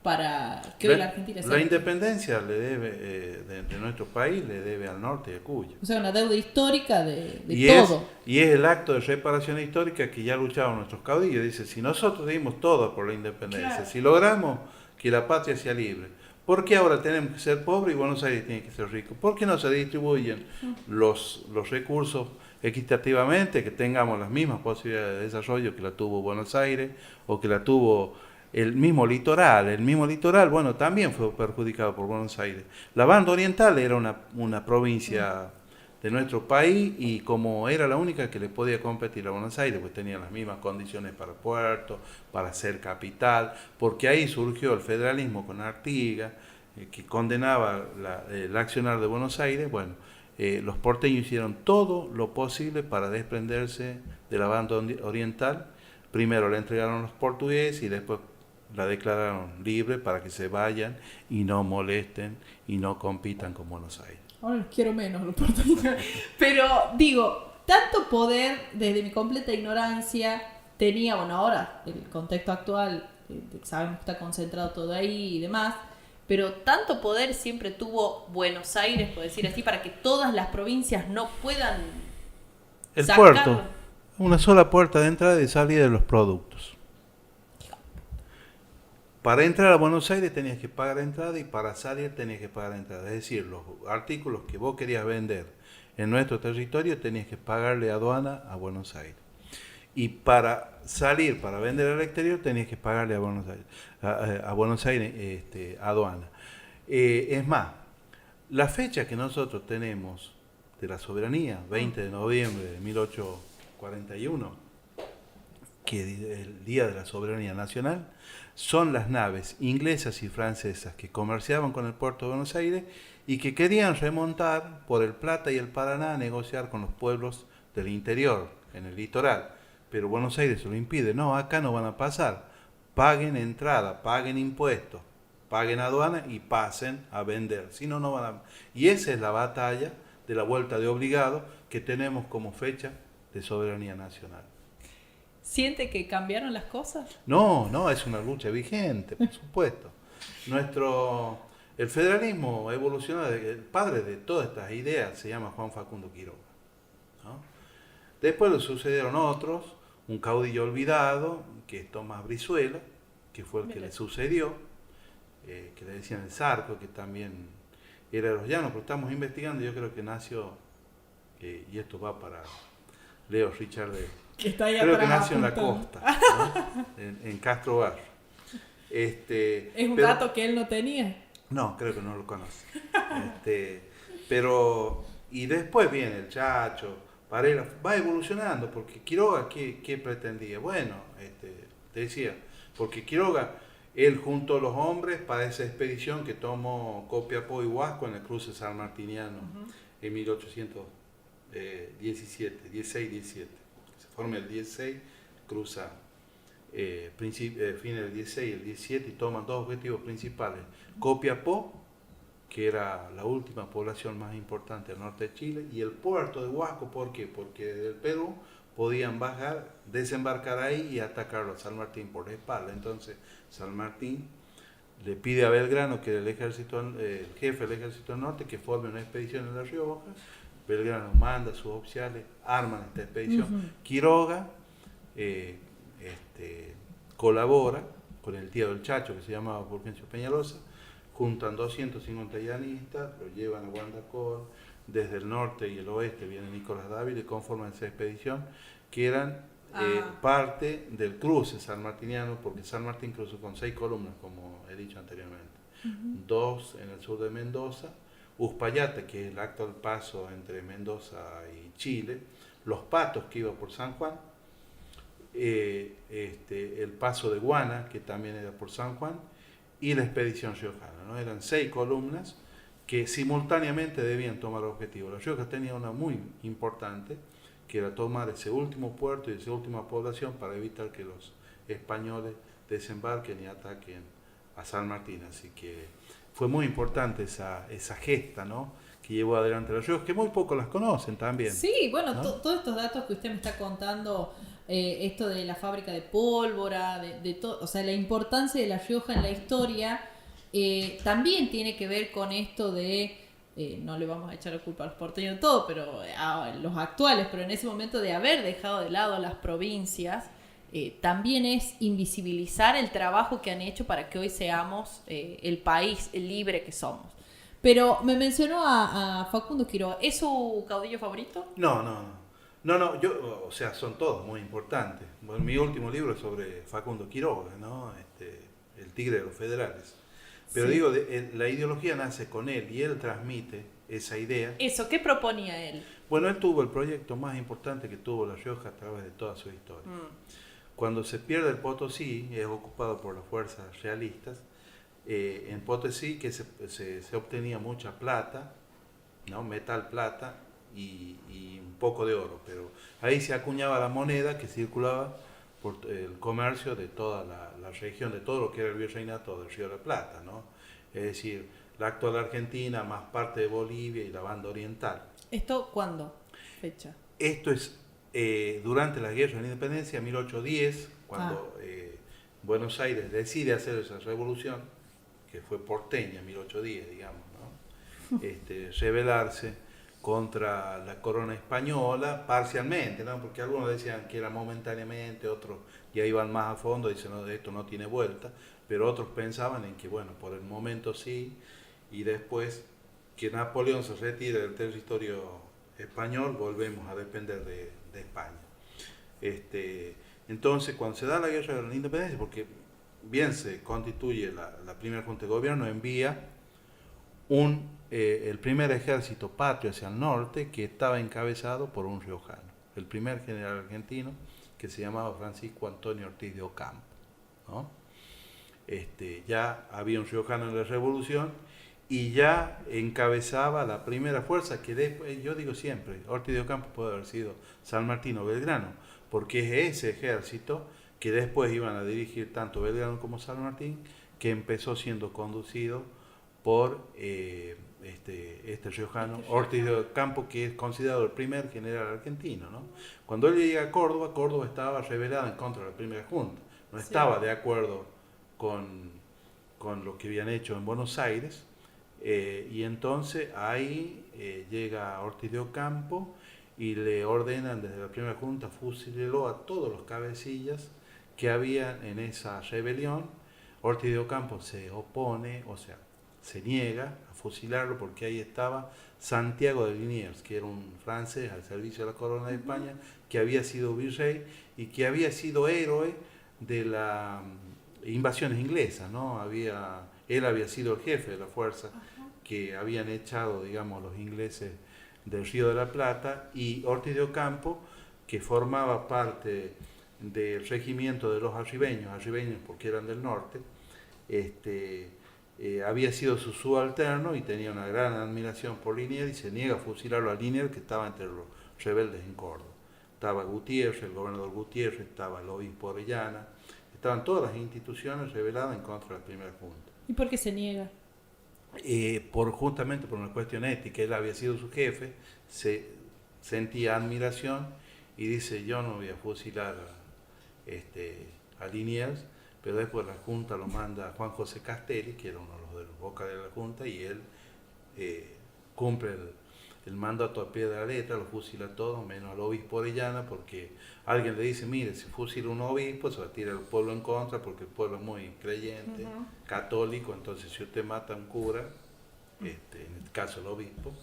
para que hoy la Argentina sea. La independencia le debe de nuestro país le debe al norte y a Cuyo. O sea, una deuda histórica de todo. Y es el acto de reparación histórica que ya luchaban nuestros caudillos. Dice, si nosotros dimos todo por la independencia, si logramos que la patria sea libre, ¿por qué ahora tenemos que ser pobres y Buenos Aires tiene que ser rico? ¿Por qué no se distribuyen los recursos equitativamente, que tengamos las mismas posibilidades de desarrollo que la tuvo Buenos Aires o que la tuvo el mismo litoral? El mismo litoral, bueno, también fue perjudicado por Buenos Aires. La banda oriental era una provincia de nuestro país, y como era la única que le podía competir a Buenos Aires, pues tenía las mismas condiciones para puerto, para ser capital, porque ahí surgió el federalismo con Artigas, que condenaba el accionar de Buenos Aires. Bueno, los porteños hicieron todo lo posible para desprenderse de la banda oriental. Primero la entregaron a los portugueses y después la declararon libre para que se vayan y no molesten y no compitan con Buenos Aires. Ahora los quiero menos, los porteños. Pero digo, tanto poder, desde mi completa ignorancia, tenía, bueno, ahora el contexto actual, sabemos que está concentrado todo ahí y demás, pero tanto poder siempre tuvo Buenos Aires, por decir así, para que todas las provincias no puedan el sacarlo. Puerto, una sola puerta de entrada y salida de los productos. Para entrar a Buenos Aires tenías que pagar entrada y para salir tenías que pagar entrada. Es decir, los artículos que vos querías vender en nuestro territorio tenías que pagarle aduana a Buenos Aires. Y para salir, para vender al exterior, tenías que pagarle a Buenos Aires, aduana. Es más, la fecha que nosotros tenemos de la soberanía, 20 de noviembre de 1841, que es el Día de la Soberanía Nacional, son las naves inglesas y francesas que comerciaban con el puerto de Buenos Aires y que querían remontar por el Plata y el Paraná a negociar con los pueblos del interior, en el litoral. Pero Buenos Aires se lo impide. No, acá no van a pasar. Paguen entrada, paguen impuestos, paguen aduana y pasen a vender. Si no, no van a... Y esa es la batalla de la vuelta de obligado que tenemos como fecha de soberanía nacional. ¿Siente que cambiaron las cosas? No, es una lucha vigente, por supuesto. El federalismo evolucionó, el padre de todas estas ideas se llama Juan Facundo Quiroga, ¿no? Después le sucedieron otros, un caudillo olvidado, que es Tomás Brizuela, que fue el que le sucedió, que le decían el Zarco, que también era de los llanos, pero estamos investigando, yo creo que nació, y esto va para Leo Richard que está ahí creo atrás, que nació en la apuntando. costa, ¿no? en Castro Bar. ¿Es un dato que él no tenía? No, creo que no lo conoce. Y después viene el Chacho, Varela, va evolucionando, porque Quiroga, ¿qué pretendía? Bueno, te decía, porque Quiroga, él juntó los hombres para esa expedición que tomó Copiapó y Huasco en el cruce sanmartiniano en 16-17. Se forma el 16, cruza fin del 16 y el 17 y toman dos objetivos principales. Copiapó, que era la última población más importante del norte de Chile, y el puerto de Huasco. ¿Por qué? Porque desde el Perú podían desembarcar ahí y atacarlo a San Martín por la espalda. Entonces San Martín le pide a Belgrano, que era el jefe del ejército del norte, que forme una expedición en La Rioja. Belgrano manda a sus oficiales, arman esta expedición. Quiroga colabora con el tío del Chacho, que se llamaba Fulgencio Peñalosa, juntan 250 llanistas, lo llevan a Guandacor, desde el norte y el oeste viene Nicolás Dávila y conforman esa expedición, que eran parte del cruce sanmartiniano, porque San Martín cruzó con 6 columnas, como he dicho anteriormente. 2 en el sur de Mendoza, Uspallata, que es el actual paso entre Mendoza y Chile, Los Patos, que iba por San Juan, el paso de Guana, que también era por San Juan, y la expedición riojana, ¿no? Eran 6 columnas que simultáneamente debían tomar objetivos. La Rioja tenía una muy importante, que era tomar ese último puerto y esa última población para evitar que los españoles desembarquen y ataquen a San Martín. Así que fue muy importante esa gesta, ¿no?, que llevó adelante la Rioja, que muy pocos las conocen también. Sí, bueno, ¿no? Todos estos datos que usted me está contando, esto de la fábrica de pólvora, de todo, o sea, la importancia de La Rioja en la historia, también tiene que ver con esto de, no le vamos a echar la culpa a los porteños de todo, pero a los actuales, pero en ese momento de haber dejado de lado a las provincias, también es invisibilizar el trabajo que han hecho para que hoy seamos el país libre que somos. Pero me mencionó a Facundo Quiroga. ¿Es su caudillo favorito? No, o sea, son todos muy importantes. Bueno, mi último libro es sobre Facundo Quiroga, ¿no? El tigre de los federales. Pero Sí. digo, la ideología nace con él y él transmite esa idea. Eso, ¿qué proponía él? Bueno, él tuvo el proyecto más importante que tuvo La Rioja a través de toda su historia. Cuando se pierde el Potosí, es ocupado por las fuerzas realistas, en Potosí que se obtenía mucha plata, ¿no? Metal, plata y un poco de oro, pero ahí se acuñaba la moneda que circulaba por el comercio de toda la región, de todo lo que era el virreinato del Río de la Plata, ¿no? Es decir, la actual Argentina, más parte de Bolivia y la banda oriental. ¿Esto cuándo? Fecha. Esto es durante la Guerra de la Independencia, 1810, cuando Buenos Aires decide hacer esa revolución, que fue porteña, 1810, digamos, ¿no? Rebelarse contra la corona española, parcialmente, ¿no? Porque algunos decían que era momentáneamente, otros ya iban más a fondo, dicen, no, esto no tiene vuelta, pero otros pensaban en que, bueno, por el momento sí, y después que Napoleón se retire del territorio español, volvemos a depender de España. Entonces, cuando se da la Guerra de la Independencia, porque bien se constituye la primera Junta de Gobierno, envía el primer ejército patrio hacia el norte, que estaba encabezado por un riojano, el primer general argentino, que se llamaba Francisco Antonio Ortiz de Ocampo, ¿no? Ya había un riojano en la Revolución y ya encabezaba la primera fuerza, que después, yo digo siempre, Ortiz de Ocampo puede haber sido San Martín o Belgrano, porque es ese ejército que después iban a dirigir tanto Belgrano como San Martín, que empezó siendo conducido por este riojano, Ortiz de Ocampo, que es considerado el primer general argentino, ¿no? Cuando él llega a Córdoba, Córdoba estaba rebelada en contra de la primera junta, no estaba de acuerdo con lo que habían hecho en Buenos Aires, y entonces ahí llega Ortiz de Ocampo y le ordenan desde la primera junta fusiló a todos los cabecillas que habían en esa rebelión. Ortiz de Ocampo se opone, o sea, se niega a fusilarlo porque ahí estaba Santiago de Liniers, que era un francés al servicio de la corona de España, que había sido virrey y que había sido héroe de las invasiones inglesas, ¿no? Él había sido el jefe de la fuerza que habían echado, digamos, los ingleses del Río de la Plata, y Ortiz de Ocampo, que formaba parte del regimiento de los arribeños porque eran del norte, había sido su subalterno y tenía una gran admiración por Liniers, y se niega a fusilarlo a Liniers, que estaba entre los rebeldes en Córdoba. Estaba Gutiérrez, el gobernador Gutiérrez, estaba el obispo Orellana, estaban todas las instituciones rebeladas en contra de la primera junta. ¿Y por qué se niega? Justamente por una cuestión ética. Él había sido su jefe, se sentía admiración y dice, yo no voy a fusilar a Liniers, pero después la Junta lo manda a Juan José Castelli, que era uno de los vocales de la Junta, y él cumple el mandato a pie de la letra, lo fusila todo, menos al obispo Orellana, porque alguien le dice, mire, si fusila un obispo, se va a tirar el pueblo en contra, porque el pueblo es muy creyente, católico, entonces si usted mata a un cura, en este caso el obispo,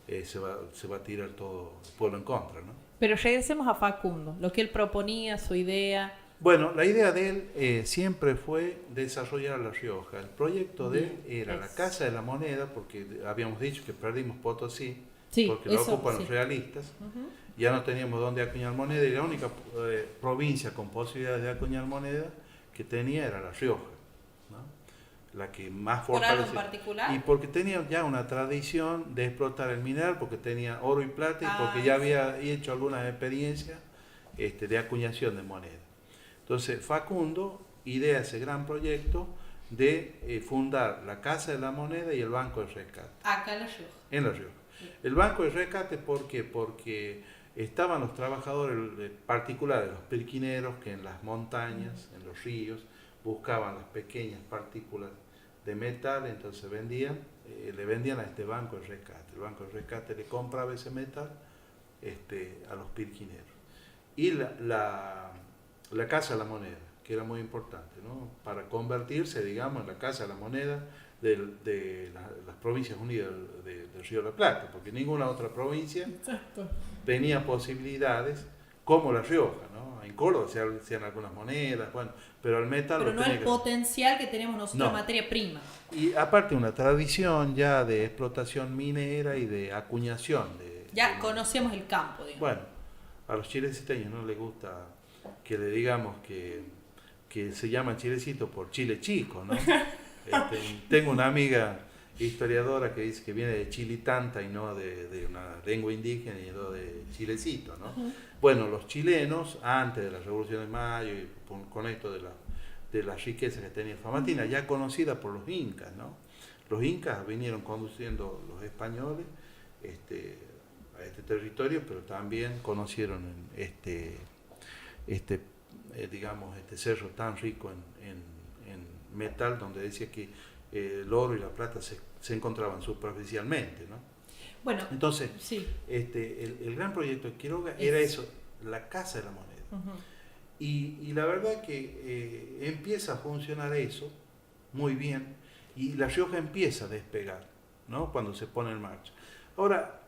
se va a tirar todo el pueblo en contra, ¿no? Pero regresemos a Facundo, lo que él proponía, su idea. Bueno, la idea de él siempre fue desarrollar La Rioja. El proyecto de él era la Casa de la Moneda, porque habíamos dicho que perdimos Potosí, porque lo ocupan los realistas. Ya no teníamos dónde acuñar moneda, y la única provincia con posibilidades de acuñar moneda que tenía era La Rioja, ¿no? La que más fortalecía. ¿Por algo en particular? Y porque tenía ya una tradición de explotar el mineral, porque tenía oro y plata, y porque ya había hecho algunas experiencias de acuñación de moneda. Entonces Facundo idea ese gran proyecto de fundar la Casa de la Moneda y el Banco de Rescate. Acá en La Rioja. En La Rioja. El Banco de Rescate, ¿por qué? Porque estaban los trabajadores particulares, los pirquineros, que en las montañas, en los ríos, buscaban las pequeñas partículas de metal, entonces le vendían a este Banco de Rescate. El Banco de Rescate le compraba ese metal a los pirquineros. Y la Casa de la Moneda, que era muy importante, ¿no? Para convertirse, digamos, en la Casa de la Moneda de las Provincias Unidas del Río de la Plata, porque ninguna otra provincia tenía posibilidades como La Rioja, ¿no? En Córdoba se hacían algunas monedas, bueno, pero el metal Pero lo no tenía el que... potencial que tenemos nosotros en No. materia prima. Y aparte una tradición ya de explotación minera y de acuñación. Ya conocemos el campo, digamos. Bueno, a los chilecisteños no les gusta que le digamos que se llaman chilecitos por Chile chico, ¿no? Tengo una amiga historiadora que dice que viene de Chilitanta y no de una lengua indígena y no de chilecito, ¿no? Bueno, los chilenos, antes de la Revolución de Mayo y con esto de las riquezas que tenía Famatina, ya conocida por los incas, ¿no? Los incas vinieron conduciendo los españoles a este territorio, pero también conocieron digamos, este cerro tan rico en metal, donde decía que el oro y la plata se encontraban superficialmente, ¿no? Bueno, entonces, sí. El gran proyecto de Quiroga era eso, la Casa de la Moneda. Y la verdad que empieza a funcionar eso muy bien, y La Rioja empieza a despegar, ¿no? Cuando se pone en marcha. Ahora,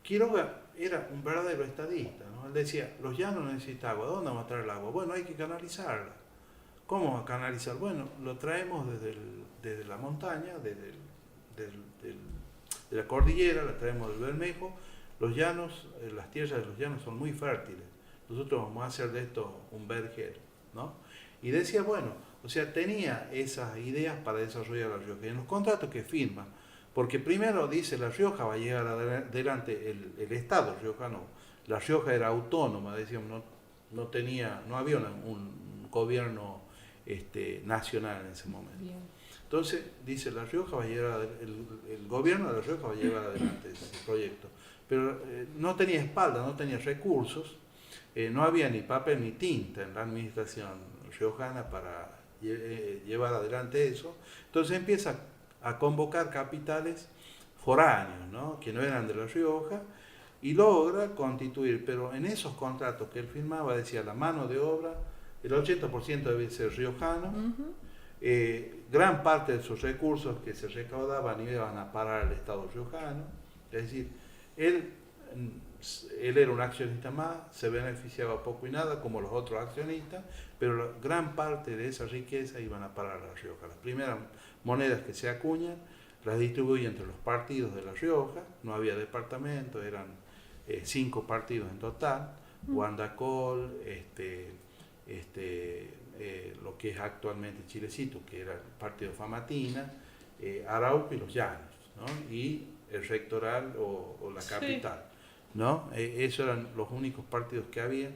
Quiroga era un verdadero estadista, ¿no? Él decía, los llanos necesitan agua, ¿dónde vamos a traer el agua? Bueno, hay que canalizarla. ¿Cómo vamos a canalizar? Bueno, lo traemos desde la montaña, de la cordillera, la traemos del Bermejo. Los llanos, las tierras de los llanos son muy fértiles. Nosotros vamos a hacer de esto un vergel, ¿no? Y decía, bueno, o sea, tenía esas ideas para desarrollar La Rioja. Y en los contratos que firma, porque primero dice La Rioja va a llegar adelante el Estado riojano. La Rioja era autónoma, decíamos, no había un gobierno nacional en ese momento. Bien. Entonces dice La Rioja va a llegar, el gobierno de La Rioja va a llevar adelante ese proyecto. Pero no tenía espalda, no tenía recursos, no había ni papel ni tinta en la administración riojana para llevar adelante eso. Entonces empieza a convocar capitales foráneos, ¿no? Que no eran de La Rioja, y logra constituir, pero en esos contratos que él firmaba decía la mano de obra, el 80% debe ser riojano, gran parte de sus recursos que se recaudaban iban a parar al Estado riojano, es decir, él era un accionista más, se beneficiaba poco y nada como los otros accionistas, pero la gran parte de esa riqueza iban a parar a La Rioja. Las primeras monedas que se acuñan las distribuye entre los partidos de La Rioja, no había departamentos, eran 5 partidos en total, Guandacol, lo que es actualmente Chilecito, que era el partido Famatina, Arauco y Los Llanos, ¿no? Y el rectoral o la capital, ¿no? Esos eran los únicos partidos que había,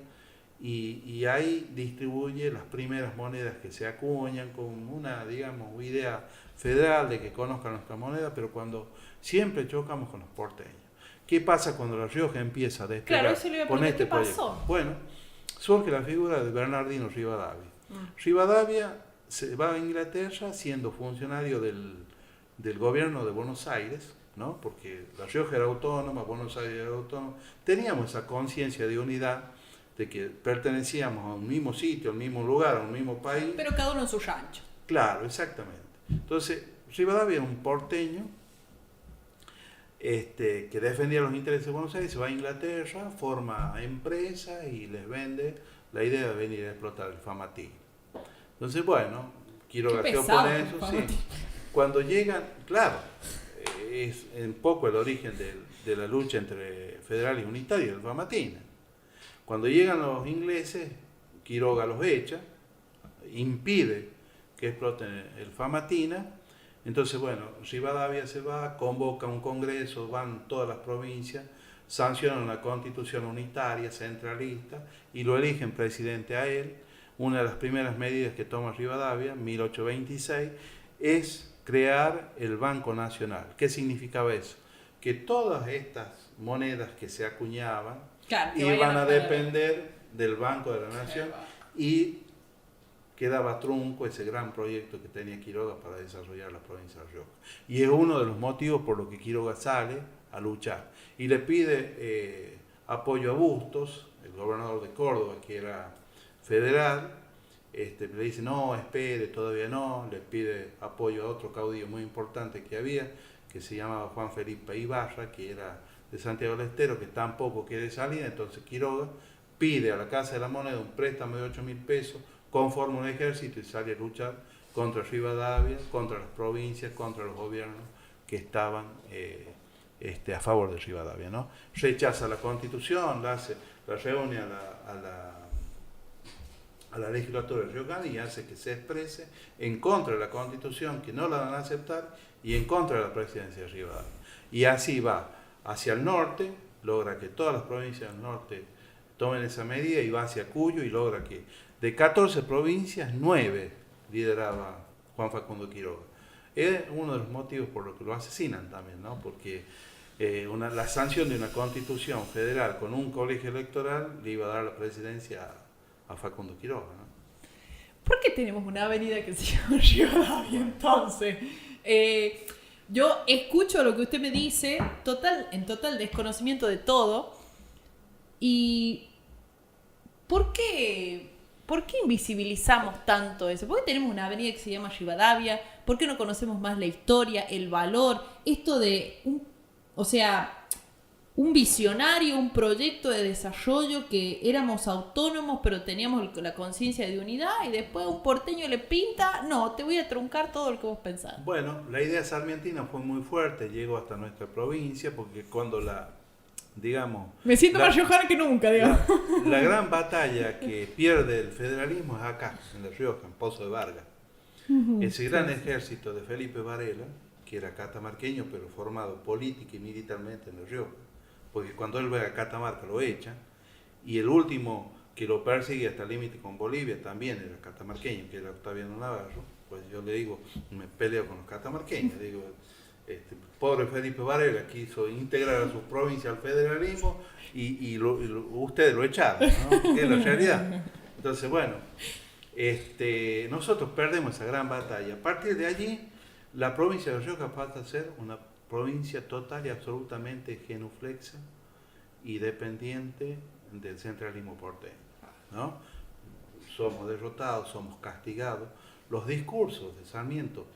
y ahí distribuye las primeras monedas que se acuñan con una, digamos, idea federal de que conozcan nuestra moneda, pero cuando siempre chocamos con los porteños. ¿Qué pasa cuando La Rioja empieza a despegar con este proyecto? Bueno, surge la figura de Bernardino Rivadavia. Rivadavia se va a Inglaterra siendo funcionario del gobierno de Buenos Aires, ¿no? Porque La Rioja era autónoma, Buenos Aires era autónoma. Teníamos esa conciencia de unidad, de que pertenecíamos a un mismo sitio, a un mismo lugar, a un mismo país. Pero cada uno en su rancho. Claro, exactamente. Entonces, Rivadavia era un porteño que defendía los intereses de Buenos Aires, se va a Inglaterra, forma empresa y les vende la idea de venir a explotar el Famatín. Entonces, bueno, Quiroga se opone a eso, sí. Cuando llegan, claro, es un poco el origen de la lucha entre federal y unitario, el Famatín. Cuando llegan los ingleses, Quiroga los echa, impide que exploten el Famatina. Entonces, bueno, Rivadavia se va, convoca un congreso, van todas las provincias, sancionan una constitución unitaria, centralista, y lo eligen presidente a él. Una de las primeras medidas que toma Rivadavia, 1826, es crear el Banco Nacional. ¿Qué significaba eso? Que todas estas monedas que se acuñaban iban a depender del Banco de la Nación, y quedaba trunco ese gran proyecto que tenía Quiroga para desarrollar la provincia de La Rioja. Y es uno de los motivos por los que Quiroga sale a luchar. Y le pide apoyo a Bustos, el gobernador de Córdoba, que era federal. Le dice, no, espere, todavía no. Le pide apoyo a otro caudillo muy importante que había, que se llamaba Juan Felipe Ibarra, que era de Santiago del Estero, que tampoco quiere salir. Entonces Quiroga pide a la Casa de la Moneda un préstamo de 8.000 pesos, conforma un ejército y sale a luchar contra Rivadavia, contra las provincias, contra los gobiernos que estaban a favor de Rivadavia, ¿no? Rechaza la Constitución, la reúne a la legislatura riojana y hace que se exprese en contra de la Constitución, que no la van a aceptar, y en contra de la presidencia de Rivadavia. Y así va hacia el norte, logra que todas las provincias del norte tomen esa medida, y va hacia Cuyo y logra que de 14 provincias, 9 lideraba Juan Facundo Quiroga. Es uno de los motivos por los que lo asesinan también, ¿no? Porque la sanción de una constitución federal con un colegio electoral le iba a dar la presidencia a Facundo Quiroga, ¿no? ¿Por qué tenemos una avenida que se llama Rivadavia entonces? Yo escucho lo que usted me dice, en total desconocimiento de todo. ¿Y por qué invisibilizamos tanto eso? ¿Por qué tenemos una avenida que se llama Rivadavia? ¿Por qué no conocemos más la historia, el valor? Esto de un visionario, un proyecto de desarrollo que éramos autónomos pero teníamos la conciencia de unidad, y después un porteño le pinta, no, te voy a truncar todo lo que vos pensás. Bueno, la idea sarmientina fue muy fuerte, llegó hasta nuestra provincia, porque cuando me siento más riojana que nunca, digamos. La gran batalla que pierde el federalismo es acá, en La Rioja, en Pozo de Vargas. Ese gran ejército de Felipe Varela, que era catamarqueño, pero formado política y militarmente en La Rioja, porque cuando él ve a Catamarca lo echan, y el último que lo persigue hasta el límite con Bolivia también era catamarqueño, que era Octaviano Navarro. Pues yo le digo, me peleo con los catamarqueños, digo, pobre Felipe Varela quiso integrar a sus provincias al federalismo y ustedes lo echaron, ¿no? Es la realidad. Entonces, bueno, nosotros perdemos esa gran batalla. A partir de allí, la provincia de La Rioja pasa a ser una provincia total y absolutamente genuflexa y dependiente del centralismo porteño, ¿no? Somos derrotados, somos castigados. Los discursos de Sarmiento,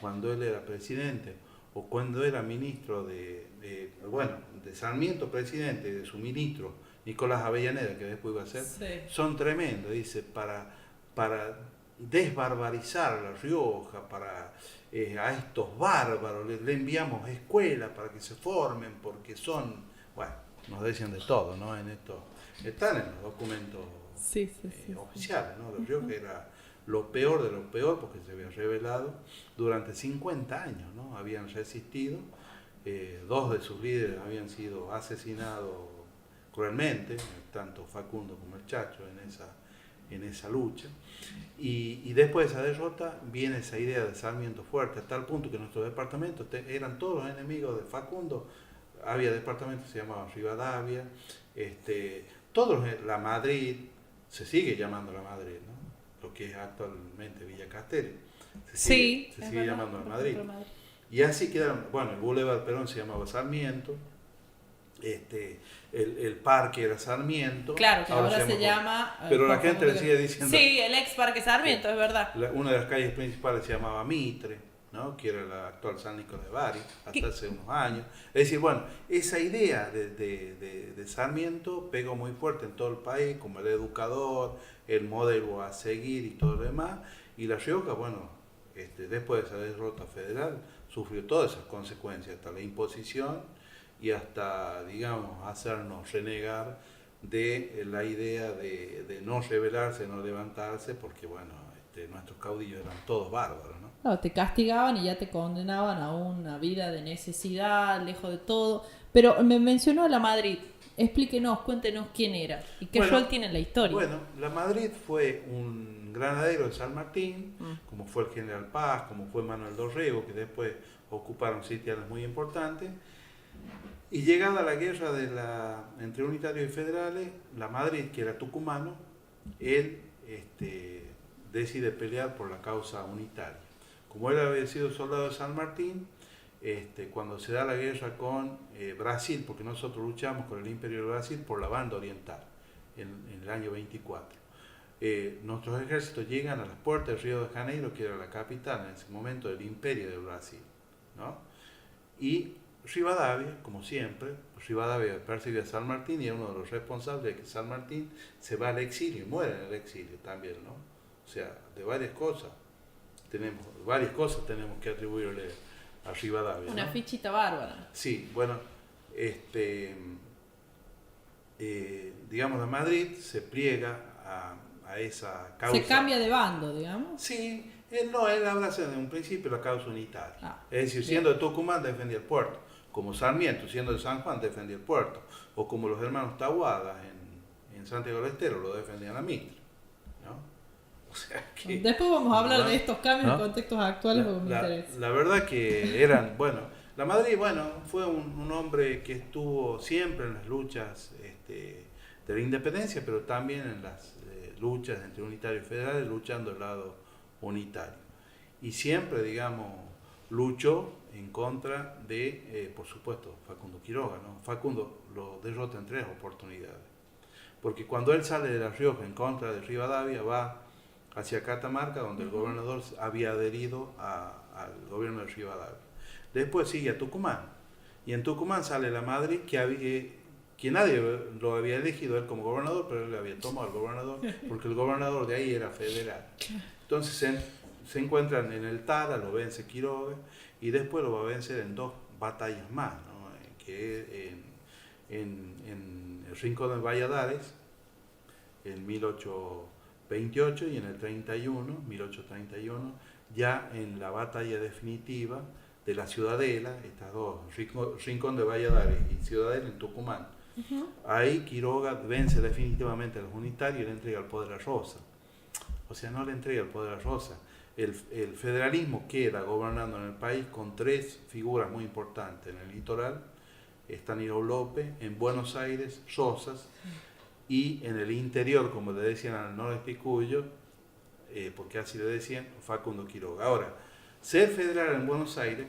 cuando él era presidente, o cuando era ministro de Sarmiento presidente, de su ministro Nicolás Avellaneda, que después iba a ser, sí, son tremendos. Dice, para desbarbarizar La Rioja, a estos bárbaros le enviamos escuelas para que se formen, porque son, bueno, nos decían de todo, ¿no? Están en los documentos oficiales, ¿no? La Rioja era lo peor de lo peor, porque se había revelado durante 50 años, ¿no? Habían resistido, 2 de sus líderes habían sido asesinados cruelmente, tanto Facundo como el Chacho en esa lucha, y después de esa derrota viene esa idea de Sarmiento fuerte, hasta el punto que nuestros departamentos eran todos los enemigos de Facundo. Había departamentos que se llamaban Rivadavia, la Madrid, se sigue llamando la Madrid, ¿no? Lo que es actualmente Villa Castelli, se sigue llamando la Madrid. Y así quedaron, bueno, el Boulevard Perón se llamaba Sarmiento, el parque era Sarmiento. Claro, que ahora se llama... Pero la gente le sigue diciendo... Sí, el ex Parque Sarmiento, es verdad. Una de las calles principales se llamaba Mitre, ¿no? Que era la actual San Nicolás de Bari, hasta hace unos años. Es decir, bueno, esa idea de Sarmiento pegó muy fuerte en todo el país, como el educador, el modelo a seguir y todo lo demás. Y La Rioja, bueno, después de esa derrota federal, sufrió todas esas consecuencias, hasta la imposición y hasta, digamos, hacernos renegar de la idea de no rebelarse, no levantarse, porque, bueno, nuestros caudillos eran todos bárbaros, ¿no? Claro, te castigaban y ya te condenaban a una vida de necesidad, lejos de todo. Pero me mencionó a la Madrid. Explíquenos, cuéntenos quién era y qué rol tiene en la historia. Bueno, la Madrid fue un granadero de San Martín, como fue el General Paz, como fue Manuel Dorrego, que después ocuparon sitiales muy importantes. Y llegada la guerra entre unitarios y federales, la Madrid, que era tucumano, él decide pelear por la causa unitaria. Como él había sido soldado de San Martín, cuando se da la guerra con Brasil, porque nosotros luchamos con el Imperio de Brasil por la banda oriental en el año 24. Nuestros ejércitos llegan a las puertas de Río de Janeiro, que era la capital en ese momento del Imperio de Brasil, ¿no? Y Rivadavia, como siempre, Rivadavia persigue a San Martín y es uno de los responsables de que San Martín se va al exilio y muere en el exilio también, ¿no? O sea, de varias cosas tenemos que atribuirle a Rivadavia, Una ¿no? fichita bárbara. Sí, bueno, digamos, de Madrid se pliega a esa causa. Se cambia de bando, digamos. Sí, él abraza desde un principio la causa unitaria. Es decir, bien. siendo de Tucumán defendía el puerto, como Sarmiento, siendo de San Juan, defendía el puerto, o como los hermanos Tahuada en Santiago del Estero lo defendían a Mitre, ¿no? O sea que, Después vamos a hablar ¿no? de estos cambios ¿no? en contextos actuales porque me interesa. La verdad que eran, bueno, la Madrid, bueno, fue un hombre que estuvo siempre en las luchas de la independencia, pero también en las luchas entre unitarios y federales, luchando del lado unitario. Y siempre, digamos, luchó en contra de, por supuesto, Facundo Quiroga, ¿no? Facundo lo derrota en 3 oportunidades. Porque cuando él sale de La Rioja en contra de Rivadavia, va hacia Catamarca, donde el gobernador había adherido al gobierno de Rivadavia. Después sigue a Tucumán. Y en Tucumán sale la Madrid que nadie lo había elegido él como gobernador, pero él le había tomado al gobernador, porque el gobernador de ahí era federal. Entonces se encuentran en el Tara, lo vence Quiroga, y después lo va a vencer en 2 batallas más, ¿no? Que en el Rincón de Valladares, en 1828, y en el 1831, ya en la batalla definitiva de la Ciudadela, estas dos, Rincón de Valladares y Ciudadela en Tucumán. Ahí Quiroga vence definitivamente a los unitarios y le entrega el poder a Rosa. O sea, no le entrega el poder a Rosa. El federalismo queda gobernando en el país con 3 figuras muy importantes. En el litoral, Estanislao López; en Buenos Aires, Rosas; y en el interior, como le decían al noreste de Cuyo, porque así le decían, Facundo Quiroga. Ahora, ser federal en Buenos Aires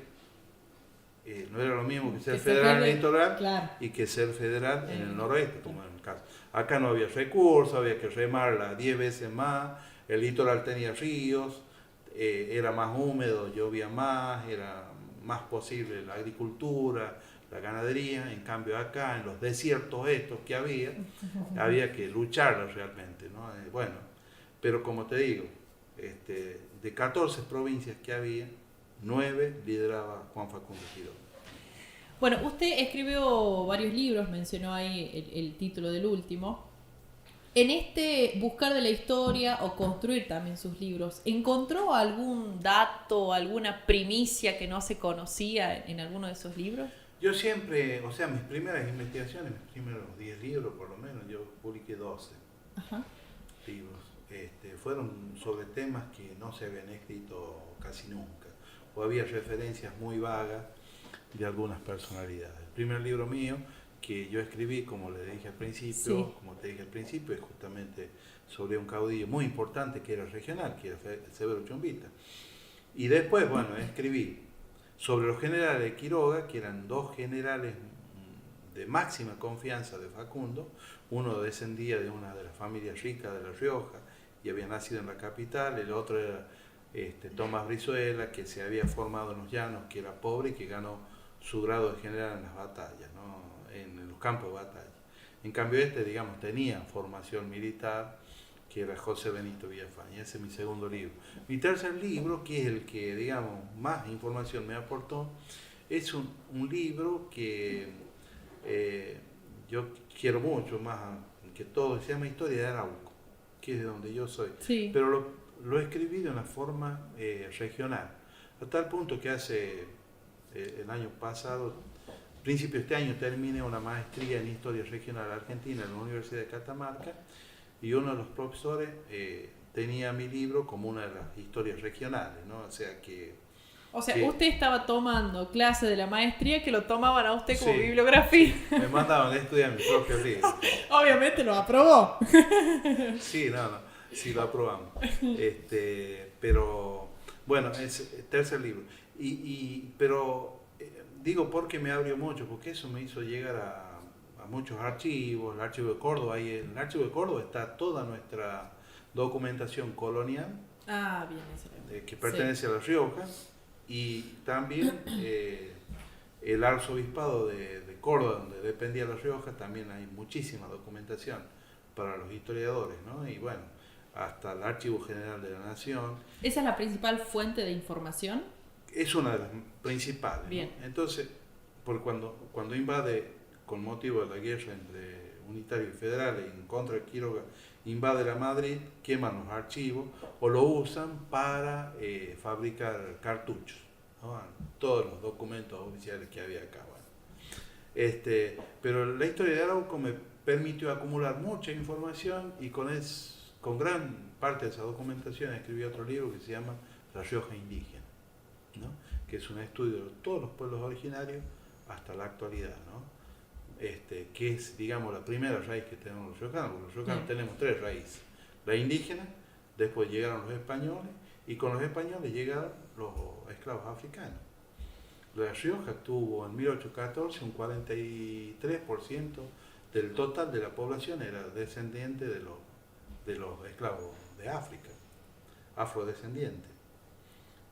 no era lo mismo que ser federal en el litoral, claro, y que ser federal en el noroeste, como en el caso. Acá no había recursos, había que remarla 10 veces más, el litoral tenía ríos, era más húmedo, llovía más, era más posible la agricultura, la ganadería. En cambio acá, en los desiertos estos que había que lucharla realmente, ¿no? Bueno, pero como te digo, de 14 provincias que había, 9 lideraba Juan Facundo Quiroga. Bueno, usted escribió varios libros, mencionó ahí el título del último. En este buscar de la historia o construir también sus libros, ¿encontró algún dato, alguna primicia que no se conocía en alguno de esos libros? Yo siempre, o sea, mis primeras investigaciones, mis primeros 10 libros por lo menos, yo publiqué 12 libros. Fueron sobre temas que no se habían escrito casi nunca, o había referencias muy vagas de algunas personalidades. El primer libro mío que yo escribí, como te dije al principio, es justamente sobre un caudillo muy importante que era regional, que era Severo Chumbita. Y después, bueno, escribí sobre los generales de Quiroga, que eran 2 generales de máxima confianza de Facundo. Uno descendía de una de las familias ricas de La Rioja y había nacido en la capital; el otro era Tomás Brizuela, que se había formado en los llanos, que era pobre y que ganó su grado de general en las batallas, ¿no? En los campos de batalla. En cambio digamos, tenía formación militar, que era José Benito Villafañe. Ese es mi segundo libro. Mi tercer libro, que es el que, digamos, más información me aportó, es un libro que yo quiero mucho, más que todo, se llama Historia de Arauco, que es de donde yo soy. Sí. Pero lo escribí de una forma regional, a tal punto que hace el año pasado, principio de este año, terminé una maestría en Historia Regional Argentina en la Universidad de Catamarca, y uno de los profesores tenía mi libro como una de las historias regionales, ¿no? O sea, usted estaba tomando clases de la maestría que lo tomaban a usted como sí, bibliografía. me mandaban a estudiar mis propios libros. Obviamente lo aprobó. Sí, sí lo aprobamos. Pero bueno, es el tercer libro. Pero digo porque me abrió mucho, porque eso me hizo llegar a muchos archivos. El archivo de Córdoba, ahí en el archivo de Córdoba está toda nuestra documentación colonial, Bien, que pertenece a La Rioja, y también el arzobispado de Córdoba, donde dependía La Rioja, también hay muchísima documentación para los historiadores, ¿no? Y bueno, hasta el Archivo General de la Nación. ¿Esa es la principal fuente de información? Es una de las principales. Bien. ¿No? Entonces, por cuando invade, con motivo de la guerra entre unitarios y federales en contra de Quiroga, invade la Madrid, queman los archivos o lo usan para fabricar cartuchos, ¿no? Todos los documentos oficiales que había acá. Bueno. Pero la historia de Arauco me permitió acumular mucha información y con gran parte de esa documentación escribí otro libro que se llama La Rioja Indígena, ¿no? Que es un estudio de todos los pueblos originarios hasta la actualidad, ¿no? Que es, digamos, la primera raíz que tenemos los riojanos, porque los riojanos tenemos 3 raíces: la indígena, después llegaron los españoles, y con los españoles llegaron los esclavos africanos. La Rioja tuvo en 1814 un 43% del total de la población era descendiente de los esclavos de África, afrodescendientes.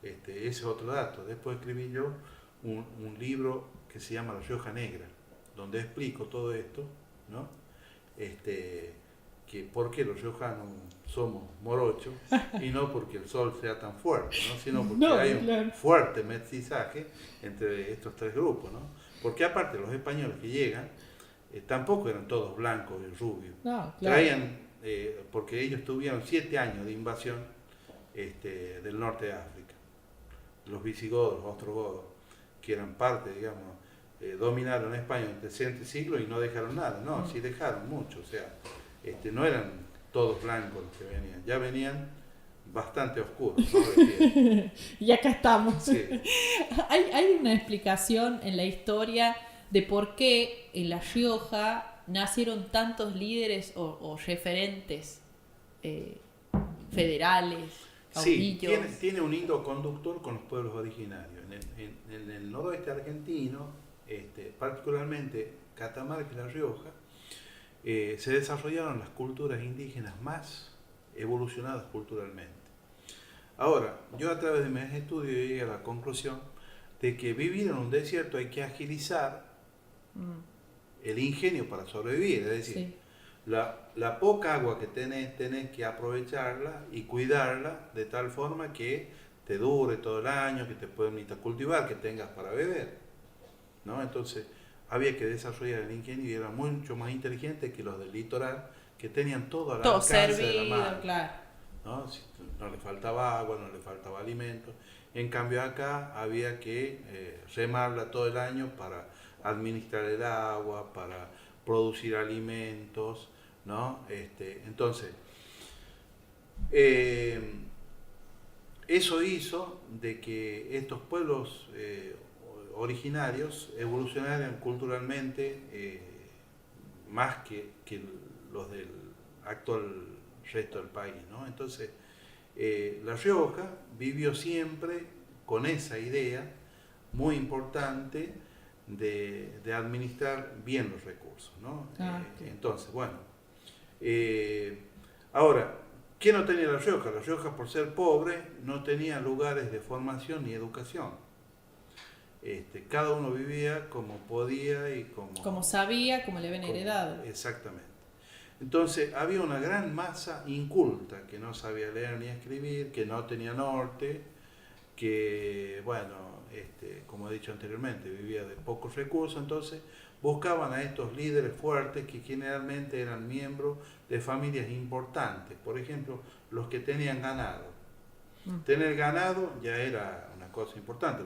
Ese es otro dato. Después escribí yo un libro que se llama La Rioja Negra, donde explico todo esto, ¿no? Que por qué los riojanos somos morochos y no porque el sol sea tan fuerte, ¿no? Sino porque hay un fuerte mestizaje entre estos 3 grupos, ¿no? Porque aparte los españoles que llegan tampoco eran todos blancos y rubios. No, claro. Traían, porque ellos tuvieron 7 años de invasión del norte de África. Los visigodos, los ostrogodos, que eran parte, digamos, dominaron España en el siguiente siglo y no dejaron nada, no, sí dejaron mucho, o sea, no eran todos blancos los que venían, ya venían bastante oscuros, ¿no? Y acá estamos. Sí. Hay una explicación en la historia de por qué en La Rioja nacieron tantos líderes o referentes federales, caudillos. Sí, tiene un hilo conductor con los pueblos originarios. En el noroeste argentino, particularmente Catamarca y La Rioja, se desarrollaron las culturas indígenas más evolucionadas culturalmente. Ahora, yo a través de mis estudios llegué a la conclusión de que vivir en un desierto hay que agilizar el ingenio para sobrevivir, es decir, sí. La poca agua que tenés que aprovecharla y cuidarla de tal forma que te dure todo el año, que te permita cultivar, que tengas para beber, ¿no? Entonces había que desarrollar el ingenio y era mucho más inteligente que los del litoral, que tenían todo al alcance servido, de la mano, claro. ¿no? No le faltaba agua, no le faltaba alimento. En cambio acá había que remarla todo el año para administrar el agua, para producir alimentos, ¿no? Entonces, eso hizo de que estos pueblos originarios evolucionaran culturalmente más que los del actual resto del país, ¿no? Entonces, La Rioja vivió siempre con esa idea muy importante de administrar bien los recursos, ¿no? Okay. Entonces, bueno, ahora, ¿qué no tenía La Rioja? La Rioja, por ser pobre, no tenía lugares de formación ni educación. Cada uno vivía como podía y como sabía, como le habían heredado. Exactamente. Entonces había una gran masa inculta que no sabía leer ni escribir, que no tenía norte, que, bueno, como he dicho anteriormente, vivía de pocos recursos. Entonces buscaban a estos líderes fuertes que generalmente eran miembros de familias importantes, por ejemplo, los que tenían ganado. Tener ganado ya era una cosa importante,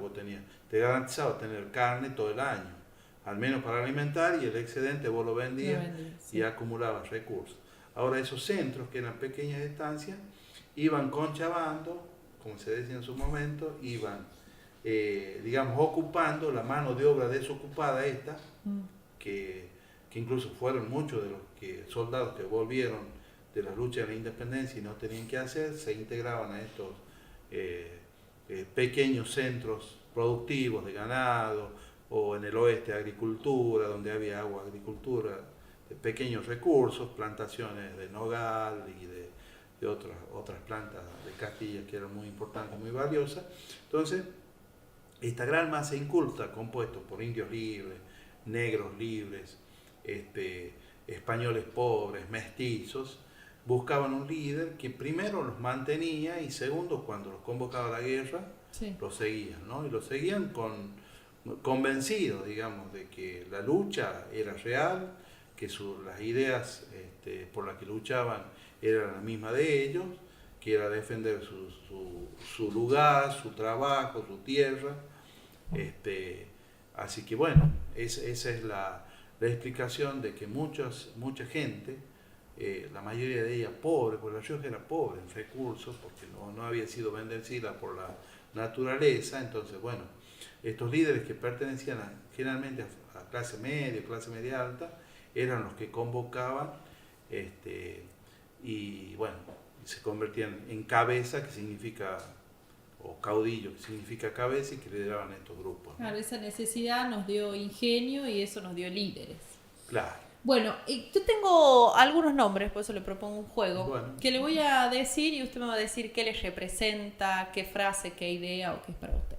te garantizaba tener carne todo el año, al menos para alimentar, y el excedente vos lo vendías sí. Y acumulabas recursos. Ahora esos centros, que eran pequeñas estancias, iban conchavando, como se decía en su momento, iban, digamos, ocupando la mano de obra desocupada esta, que incluso fueron muchos de los soldados que volvieron de la lucha de la independencia y no tenían qué hacer, se integraban a estos pequeños centros productivos de ganado, o en el oeste agricultura, donde había agua, agricultura de pequeños recursos, plantaciones de nogal y de otras plantas de Castilla que eran muy importantes, muy valiosas. Entonces, esta gran masa inculta, compuesta por indios libres, negros libres, españoles pobres, mestizos, buscaban un líder que primero los mantenía y segundo, cuando los convocaba a la guerra, Sí. los seguían, ¿no? Y los seguían convencidos, digamos, de que la lucha era real, que las ideas por las que luchaban eran las mismas de ellos, que era defender su lugar, su trabajo, su tierra. Así que bueno, esa es la explicación de que mucha gente, la mayoría de ellas pobre, porque La Rioja era pobre en recursos, porque no había sido bendecida por la naturaleza. Entonces bueno, estos líderes que pertenecían generalmente a clase media alta, eran los que convocaban, y bueno, se convertían en cabeza, que significa, o caudillo, que significa cabeza, y que lideraban estos grupos, ¿no? Claro, esa necesidad nos dio ingenio y eso nos dio líderes. Claro. Bueno, yo tengo algunos nombres, por eso le propongo un juego, Bueno. que le voy a decir y usted me va a decir qué le representa, qué frase, qué idea o qué es para usted.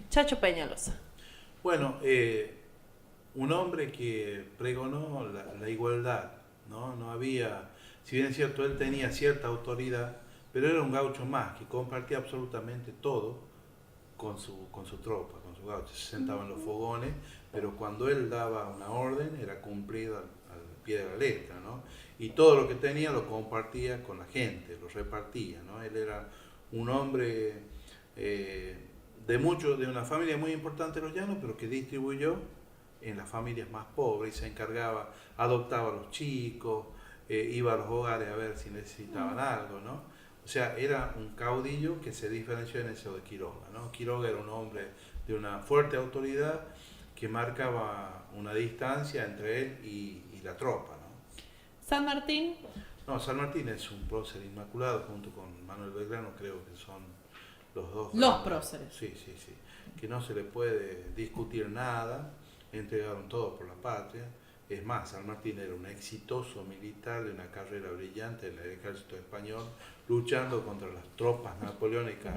Chacho Peñalosa. Bueno, un hombre que pregonó la igualdad, ¿no? No había, si bien es cierto, él tenía cierta autoridad, pero era un gaucho más, que compartía absolutamente todo con su tropa, con su gaucho. Se sentaba en los fogones, pero cuando él daba una orden era cumplida al pie de la letra, ¿no? Y todo lo que tenía lo compartía con la gente, lo repartía, ¿no? Él era un hombre de una familia muy importante de los llanos, pero que distribuyó en las familias más pobres y se encargaba, adoptaba a los chicos, iba a los hogares a ver si necesitaban algo, ¿no? O sea, era un caudillo que se diferenció en eso de Quiroga, ¿no? Quiroga era un hombre de una fuerte autoridad que marcaba una distancia entre él y la tropa, ¿no? San Martín. No, San Martín es un prócer inmaculado, junto con Manuel Belgrano, creo que son los dos. Los próceres. Sí, que no se le puede discutir nada, entregaron todo por la patria. Es más, San Martín era un exitoso militar de una carrera brillante en el ejército español, luchando contra las tropas napoleónicas,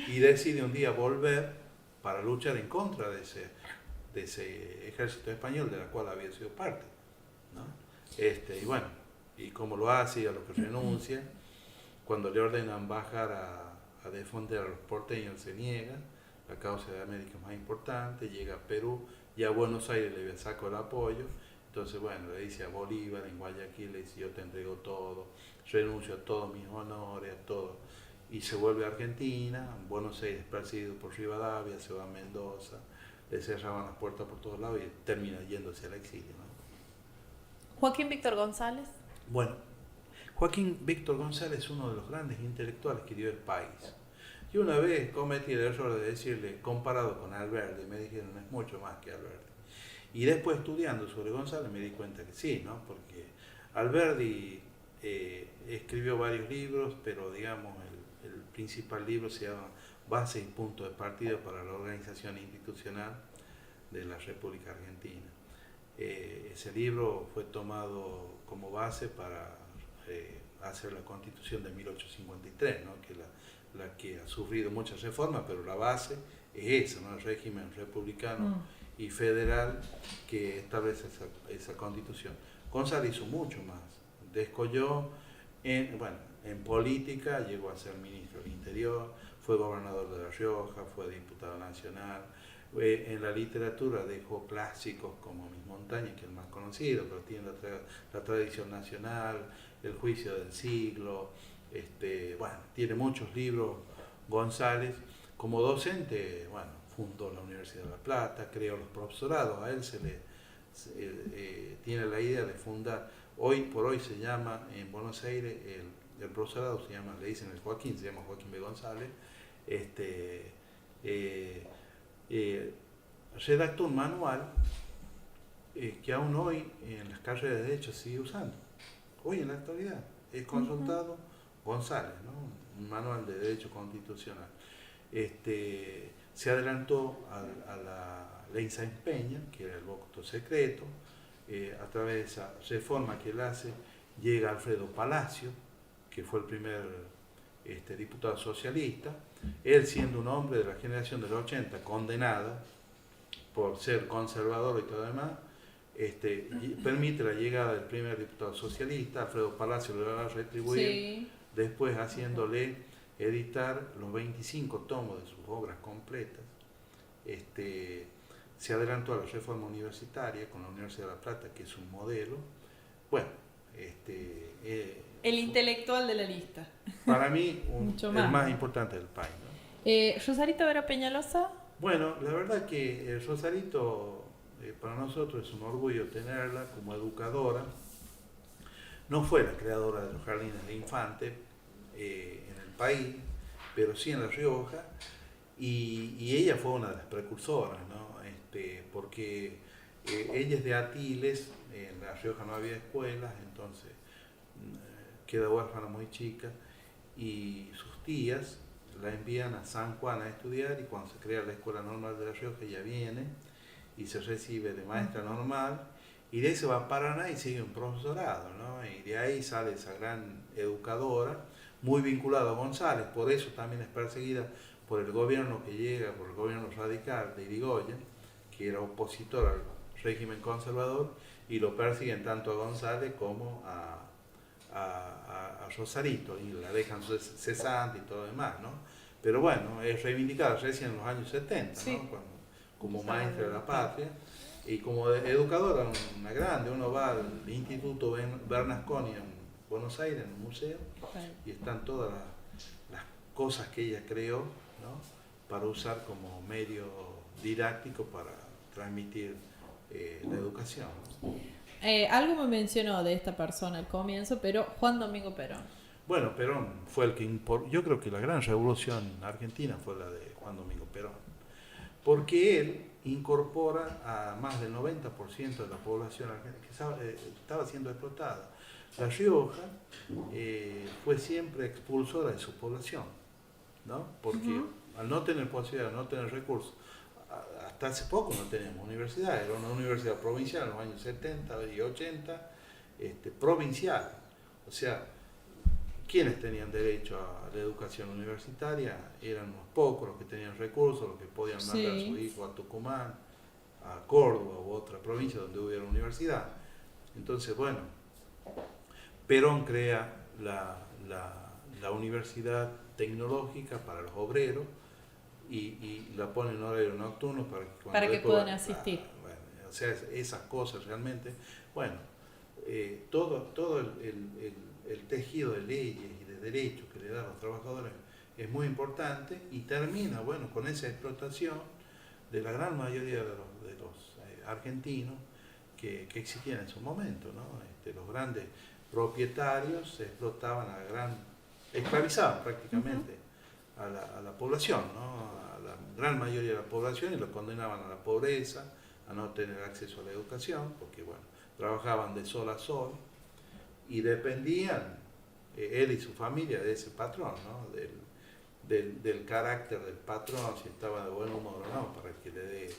y decide un día volver para luchar en contra de ese ejército español de la cual había sido parte, ¿no? Y bueno, y como lo hace y a lo que renuncia, cuando le ordenan bajar a defender a los porteños, se niega. La causa de América es más importante, llega a Perú y a Buenos Aires le saca el apoyo. Entonces, bueno, le dice a Bolívar en Guayaquil, le dice: yo te entrego todo, renuncio a todos mis honores, a todo. Y se vuelve a Argentina. Buenos Aires perseguido por Rivadavia, se va a Mendoza, le cerraban las puertas por todos lados y termina yéndose al exilio, ¿no? Joaquín Víctor González. Bueno, Joaquín Víctor González es uno de los grandes intelectuales que dio el país. Yo una vez cometí el error de decirle, comparado con Alberti, me dijeron: es mucho más que Alberti. Y después, estudiando sobre González, me di cuenta que sí, ¿no? Porque Alberti escribió varios libros, pero digamos el principal libro se llama Base y Punto de Partida para la Organización Institucional de la República Argentina. Ese libro fue tomado como base para hacer la Constitución de 1853, ¿no? Que la que ha sufrido muchas reformas, pero la base es esa, ¿no? El régimen republicano y federal que establece esa Constitución. González hizo mucho más, descolló en política, llegó a ser ministro del Interior, fue gobernador de La Rioja, fue diputado nacional. En la literatura dejó clásicos como Mis Montañas, que es el más conocido, pero tiene la tradición nacional, El Juicio del Siglo, tiene muchos libros. González, como docente, fundó la Universidad de La Plata, creó los profesorados. A él tiene la idea de fundar, hoy por hoy se llama en Buenos Aires, el profesorado se llama, le dicen el Joaquín, se llama Joaquín B. González. Redactó un manual que aún hoy en las carreras de Derecho sigue usando. Hoy en la actualidad es consultado González, ¿no? Un manual de Derecho Constitucional. Se adelantó a la ley Sáenz Peña, que era el voto secreto. A través de esa reforma que él hace, llega Alfredo Palacio, que fue el primer diputado socialista, él siendo un hombre de la generación de los 80, condenada por ser conservador y todo lo demás, permite la llegada del primer diputado socialista, Alfredo Palacio le va a retribuir, Sí. después haciéndole editar los 25 tomos de sus obras completas. Se adelantó a la reforma universitaria con la Universidad de La Plata, que es un modelo. Bueno, El intelectual de la lista. para mí Mucho el más. más importante del país, ¿no? Rosarito Vera Peñalosa. Bueno, la verdad que Rosarito, para nosotros es un orgullo tenerla como educadora. No fue la creadora de los jardines de infantes en el país, pero sí en La Rioja, y ella fue una de las precursoras, ¿no? Porque ella es de Atiles, en La Rioja no había escuelas, entonces queda huérfana muy chica, y sus tías la envían a San Juan a estudiar, y cuando se crea la Escuela Normal de La Rioja ella viene y se recibe de maestra normal, y de ahí se va a Paraná y sigue un profesorado, ¿no? Y de ahí sale esa gran educadora, muy vinculada a González, por eso también es perseguida por el gobierno que llega, por el gobierno radical de Irigoyen, que era opositor al régimen conservador, y lo persiguen tanto a González como a Rosarito, y la dejan cesante y todo lo demás, ¿no? Pero bueno, es reivindicada recién en los años 70, Sí. ¿no? Como maestra de la patria, y como educadora, una grande. Uno va al Instituto Bernasconi en Buenos Aires, en un museo, y están todas las cosas que ella creó, ¿no? Para usar como medio didáctico para transmitir la educación, ¿no? Algo me mencionó de esta persona al comienzo, pero Juan Domingo Perón. Bueno, Perón fue el que yo creo que la gran revolución argentina fue la de Juan Domingo Perón, porque él incorpora a más del 90% de la población argentina que estaba siendo explotada. La Rioja fue siempre expulsora de su población, ¿no? Porque al no tener posibilidad, no tener recursos, hasta hace poco no teníamos universidad, era una universidad provincial en los años 70 y 80, provincial. O sea, quienes tenían derecho a la educación universitaria eran unos pocos, los que tenían recursos, los que podían mandar a su hijo a Tucumán, a Córdoba u otra provincia donde hubiera universidad. Entonces, bueno, Perón crea la universidad tecnológica para los obreros, y la pone en horario nocturno para que puedan asistir. Bueno, o sea, esas cosas realmente, bueno, todo el tejido de leyes y de derechos que le dan a los trabajadores es muy importante, y termina, bueno, con esa explotación de la gran mayoría de los argentinos que existían en su momento, ¿no? Los grandes propietarios explotaban esclavizaban prácticamente a la población, ¿no? A la gran mayoría de la población, y los condenaban a la pobreza, a no tener acceso a la educación, porque bueno, trabajaban de sol a sol y dependían él y su familia de ese patrón, ¿no? Del carácter del patrón, si estaba de buen humor o no, para que le dé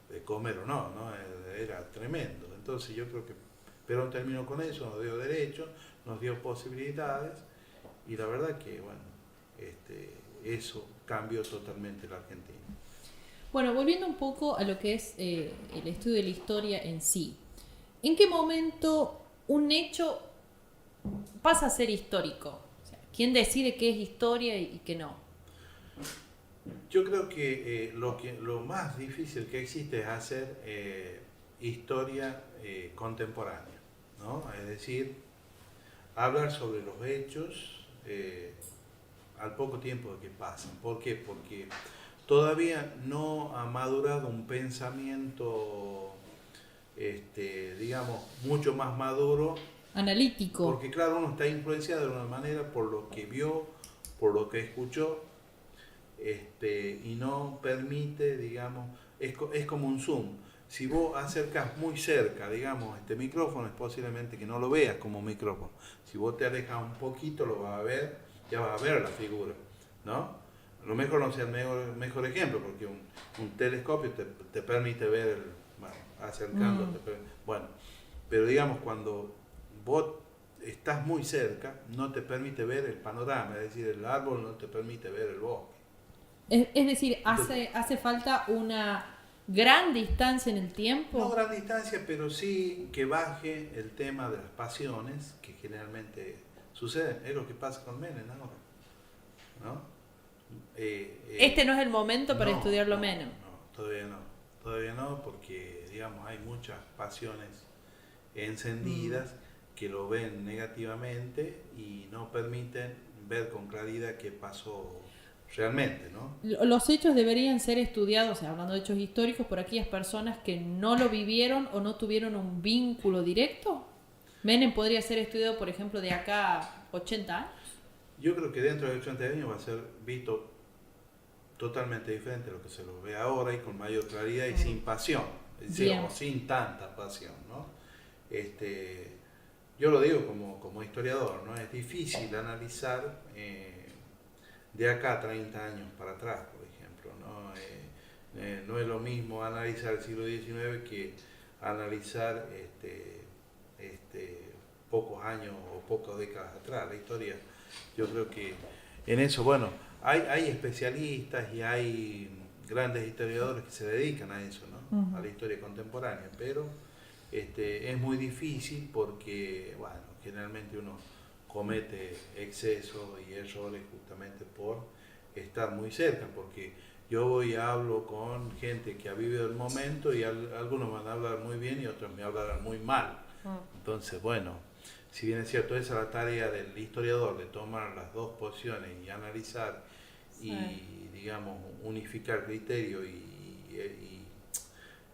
de comer o no, ¿no? Era tremendo. Entonces yo creo que Perón terminó con eso, nos dio derechos, nos dio posibilidades, y la verdad que bueno, eso cambió totalmente la Argentina. Bueno, volviendo un poco a lo que es el estudio de la historia en sí. ¿En qué momento un hecho pasa a ser histórico? O sea, ¿quién decide qué es historia y qué no? Yo creo que lo más difícil que existe es hacer historia contemporánea, ¿no? Es decir, hablar sobre los hechos al poco tiempo de que pasan. ¿Por qué? Porque todavía no ha madurado un pensamiento, digamos, mucho más maduro. Analítico. Porque claro, uno está influenciado de una manera por lo que vio, por lo que escuchó, y no permite, digamos, es como un zoom. Si vos acercas muy cerca, digamos, este micrófono, es posiblemente que no lo veas como micrófono. Si vos te alejas un poquito, lo vas a ver, ya vas a ver la figura, ¿no? A lo mejor no sea el mejor ejemplo, porque un telescopio te permite ver, bueno, acercándote. Bueno, pero digamos, cuando vos estás muy cerca, no te permite ver el panorama, es decir, el árbol no te permite ver el bosque. Es decir, Entonces, hace falta una gran distancia en el tiempo. no gran distancia, pero sí que baje el tema de las pasiones que generalmente suceden. Es lo que pasa con Menem ahora, ¿no? Este no es el momento para no, estudiarlo no, menos. no, todavía no, porque digamos hay muchas pasiones encendidas que lo ven negativamente y no permiten ver con claridad qué pasó realmente, ¿no? Los hechos deberían ser estudiados, o sea, hablando de hechos históricos, por aquellas personas que no lo vivieron o no tuvieron un vínculo directo. Menem podría ser estudiado, por ejemplo, de acá a 80 años. Yo creo que dentro de 80 años va a ser visto totalmente diferente a lo que se lo ve ahora y con mayor claridad y sin pasión, es decir, Bien. o sin tanta pasión, ¿no? Yo lo digo como historiador, ¿no? Es difícil analizar de acá a 30 años para atrás, por ejemplo, ¿no? No es lo mismo analizar el siglo XIX que analizar pocos años o pocas décadas atrás. La historia, yo creo que en eso, bueno, hay especialistas y hay grandes historiadores que se dedican a eso, ¿no? A la historia contemporánea, pero es muy difícil porque, bueno, generalmente uno comete excesos y errores justamente por estar muy cerca, porque yo voy y hablo con gente que ha vivido el momento y algunos van a hablar muy bien y otros me hablarán muy mal. Entonces, bueno, si bien es cierto, esa es la tarea del historiador, de tomar las dos posiciones y analizar y, digamos, unificar criterio y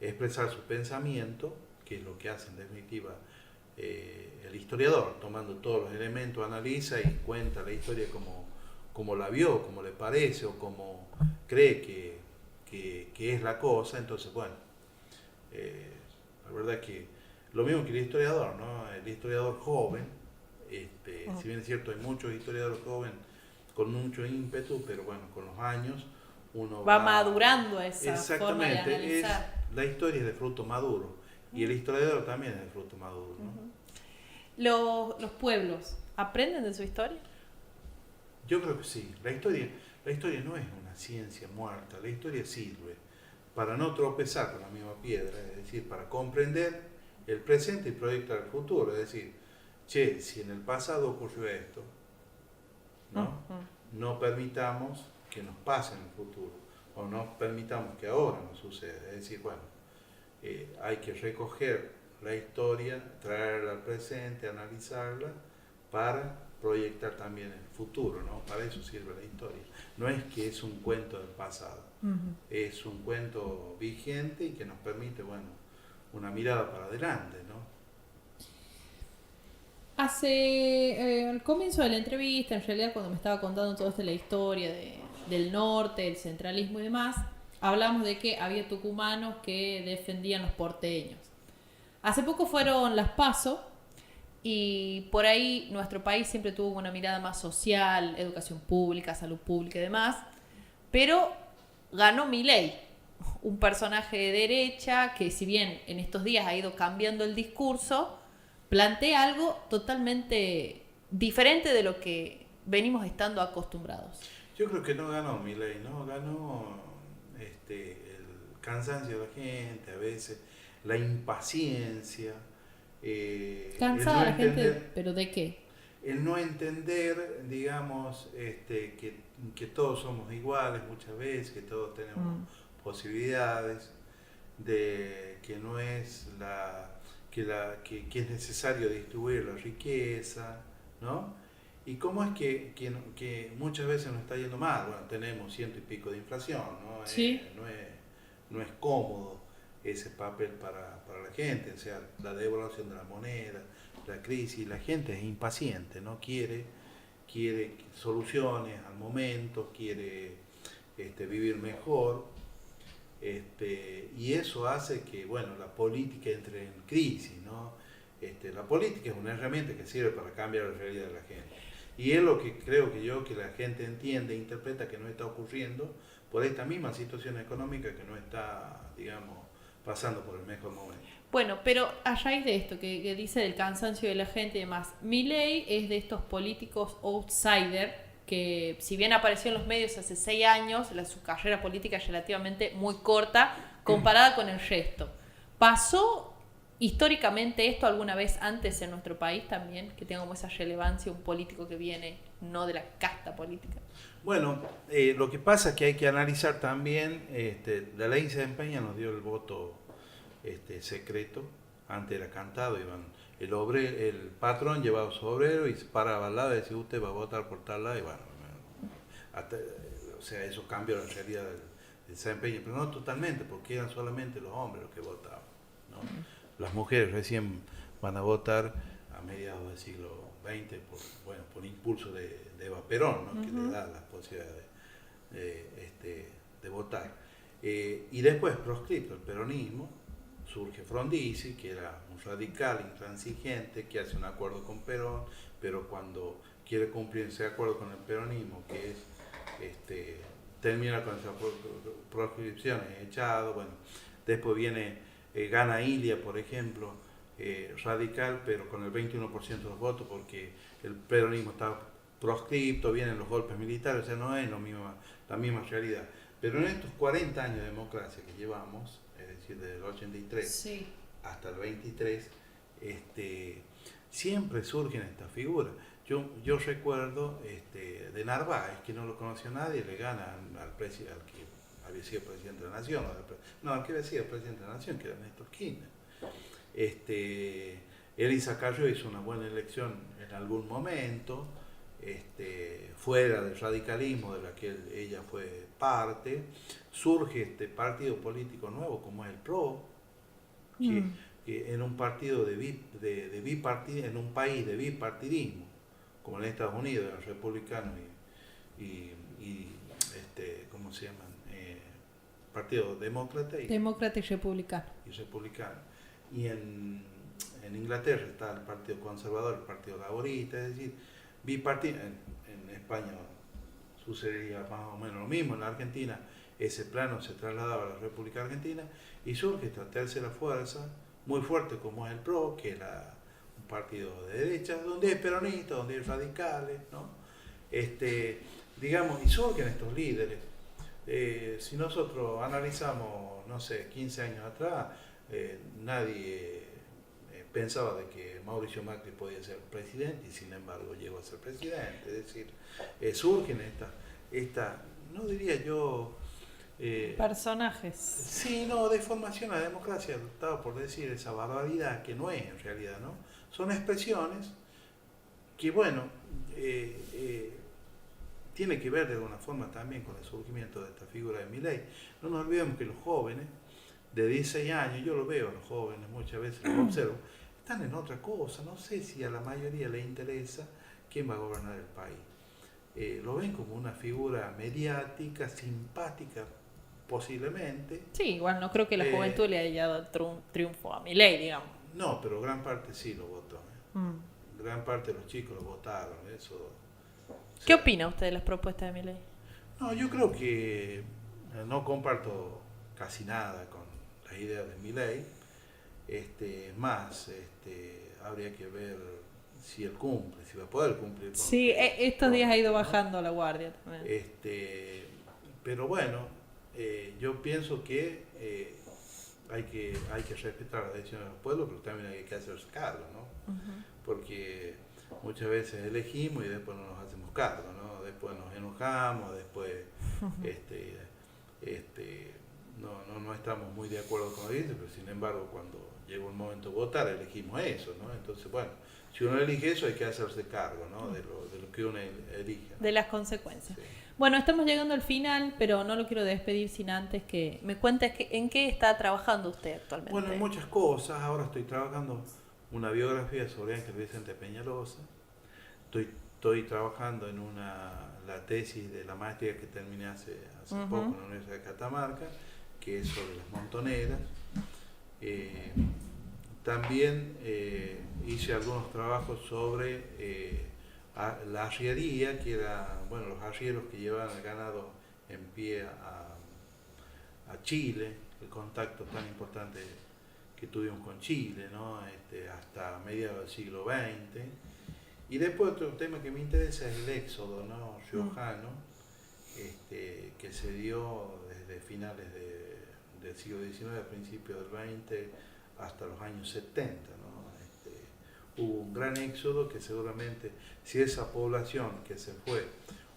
expresar su pensamiento, que es lo que hace en definitiva el historiador, tomando todos los elementos, analiza y cuenta la historia como la vio, como le parece o como cree que es la cosa. Entonces, bueno, la verdad que lo mismo que el historiador, ¿no? El historiador joven, si bien es cierto, hay muchos historiadores jóvenes con mucho ímpetu, pero bueno, con los años uno Va madurando esa forma de exactamente, analizar. la historia es de fruto maduro y el historiador también es de fruto maduro, ¿no? Los pueblos, ¿aprenden de su historia? Yo creo que sí. La historia no es una ciencia muerta. La historia sirve para no tropezar con la misma piedra, es decir, para comprender el presente y proyectar el futuro. Es decir, che, si en el pasado ocurrió esto, ¿no? No permitamos que nos pase en el futuro, o no permitamos que ahora nos suceda. Es decir, bueno, hay que recoger la historia, traerla al presente, analizarla, para proyectar también el futuro, ¿no? Para eso sirve la historia. No es que es un cuento del pasado, es un cuento vigente y que nos permite, bueno, una mirada para adelante, ¿no? Al comienzo de la entrevista, en realidad cuando me estaba contando toda esta la historia del norte, el centralismo y demás, hablamos de que había tucumanos que defendían los porteños. Hace poco fueron las PASO y por ahí nuestro país siempre tuvo una mirada más social, educación pública, salud pública y demás, pero ganó Milei, un personaje de derecha que, si bien en estos días ha ido cambiando el discurso, plantea algo totalmente diferente de lo que venimos estando acostumbrados. Yo creo que no ganó Milei, ¿no? Ganó el cansancio de la gente, a veces la impaciencia. Cansada no la gente, entender, ¿pero de qué? el no entender, digamos, que todos somos iguales muchas veces, que todos tenemos posibilidades, de que no es que es necesario distribuir la riqueza, ¿no? Y cómo es que muchas veces nos está yendo mal. Bueno, tenemos 100 y pico de inflación, ¿no? Sí. No es cómodo ese papel para la gente, o sea, la devaluación de la moneda, la crisis, la gente es impaciente, ¿no? Quiere soluciones al momento, quiere vivir mejor, y eso hace que, bueno, la política entre en crisis, ¿no? La política es una herramienta que sirve para cambiar la realidad de la gente. Y es lo que creo que la gente entiende e interpreta que no está ocurriendo por esta misma situación económica que no está, digamos, pasando por el mejor momento. Bueno, pero a raíz de esto que dice del cansancio de la gente y demás, Milei es de estos políticos outsider que, si bien apareció en los medios hace 6 años, su carrera política es relativamente muy corta comparada con el resto. ¿Pasó históricamente esto alguna vez antes en nuestro país también, que tenga como esa relevancia un político que viene no de la casta política? Bueno, lo que pasa es que hay que analizar también, la ley de desempeño nos dio el voto secreto, antes era cantado, el patrón llevaba a su obrero y se paraba al lado y decía, usted va a votar por tal lado, y bueno, o sea, eso cambió la realidad del desempeño, pero no totalmente, porque eran solamente los hombres los que votaban, ¿no? Las mujeres recién van a votar a mediados del siglo XX por impulso de Eva Perón, ¿no? Que le da la posibilidad de votar. Y después, proscripto el peronismo, surge Frondizi, que era un radical intransigente, que hace un acuerdo con Perón, pero cuando quiere cumplir ese acuerdo con el peronismo, que es termina con esas proscripciones, echado. Bueno, después gana Ilia, por ejemplo, radical, pero con el 21% de los votos, porque el peronismo está proscripto, vienen los golpes militares, o sea, no es la misma realidad. Pero en estos 40 años de democracia que llevamos, es decir, desde el 83 sí, hasta el 23, siempre surgen estas figuras. Yo recuerdo de Narváez, que no lo conoció nadie, le gana al que había sido presidente de la Nación, al que había sido presidente de la Nación, que era Néstor Kirchner. Elisa Carrió hizo una buena elección en algún momento, fuera del radicalismo de la que ella fue parte. Surge este partido político nuevo como es el PRO, que en un partido en un país de bipartidismo, como en Estados Unidos, los republicanos y ¿cómo se llaman? Partido demócrata demócrata y republicano. Y en Inglaterra está el Partido Conservador, el Partido Laborista, es decir, bipartido. En España sucedería más o menos lo mismo. En la Argentina ese plano se trasladaba a la República Argentina y surge esta tercera fuerza muy fuerte como es el PRO, que era un partido de derecha, donde hay peronistas, donde hay radicales, ¿no? Digamos, y surgen estos líderes. Si nosotros analizamos, no sé, 15 años atrás, nadie pensaba de que Mauricio Macri podía ser presidente y sin embargo llegó a ser presidente. Es decir, surgen estas, no diría yo... personajes. Sí, no, deformación a la democracia, estaba por decir esa barbaridad que no es en realidad, ¿no? Son expresiones que, bueno, tiene que ver de alguna forma también con el surgimiento de esta figura de Milei. No nos olvidemos que los jóvenes de 16 años, yo lo veo, los jóvenes muchas veces los observo, están en otra cosa. No sé si a la mayoría le interesa quién va a gobernar el país. Lo ven como una figura mediática, simpática, posiblemente. Sí, igual no creo que la juventud le haya dado triunfo a Milei, digamos. No, pero gran parte sí lo votó. Gran parte de los chicos lo votaron. Eso. ¿Qué opina usted de las propuestas de Milei? No, yo creo que no comparto casi nada con las ideas de Milei. Habría que ver si él cumple, si va a poder cumplir. Sí, estos días ha ido bajando la guardia también. Pero bueno, yo pienso que hay que respetar las decisiones del pueblo, pero también hay que hacerse cargo, ¿no? Porque muchas veces elegimos y después no nos hacemos cargo, ¿no? Después nos enojamos, después no estamos muy de acuerdo con lo que dice, pero sin embargo cuando llegó el momento de votar elegimos eso, ¿no? Entonces, bueno, si uno elige eso hay que hacerse cargo, ¿no? De lo que uno elige, ¿no? De las consecuencias. Sí. Bueno, estamos llegando al final, pero no lo quiero despedir sin antes que me cuentes en qué está trabajando usted actualmente. Bueno, en muchas cosas. Ahora estoy trabajando una biografía sobre Ángel Vicente Peñalosa. Estoy trabajando en la tesis de la maestría que terminé hace poco en la Universidad de Catamarca, que es sobre las montoneras. También hice algunos trabajos sobre la arriería, que era, bueno, los arrieros que llevaban el ganado en pie a Chile, el contacto tan importante que tuvimos con Chile, ¿no? Hasta mediados del siglo XX. Y después otro tema que me interesa es el éxodo, ¿no? riojano, que se dio desde finales del siglo XIX, principios del XX, hasta los años 70, ¿no? Hubo un gran éxodo que seguramente, si esa población que se fue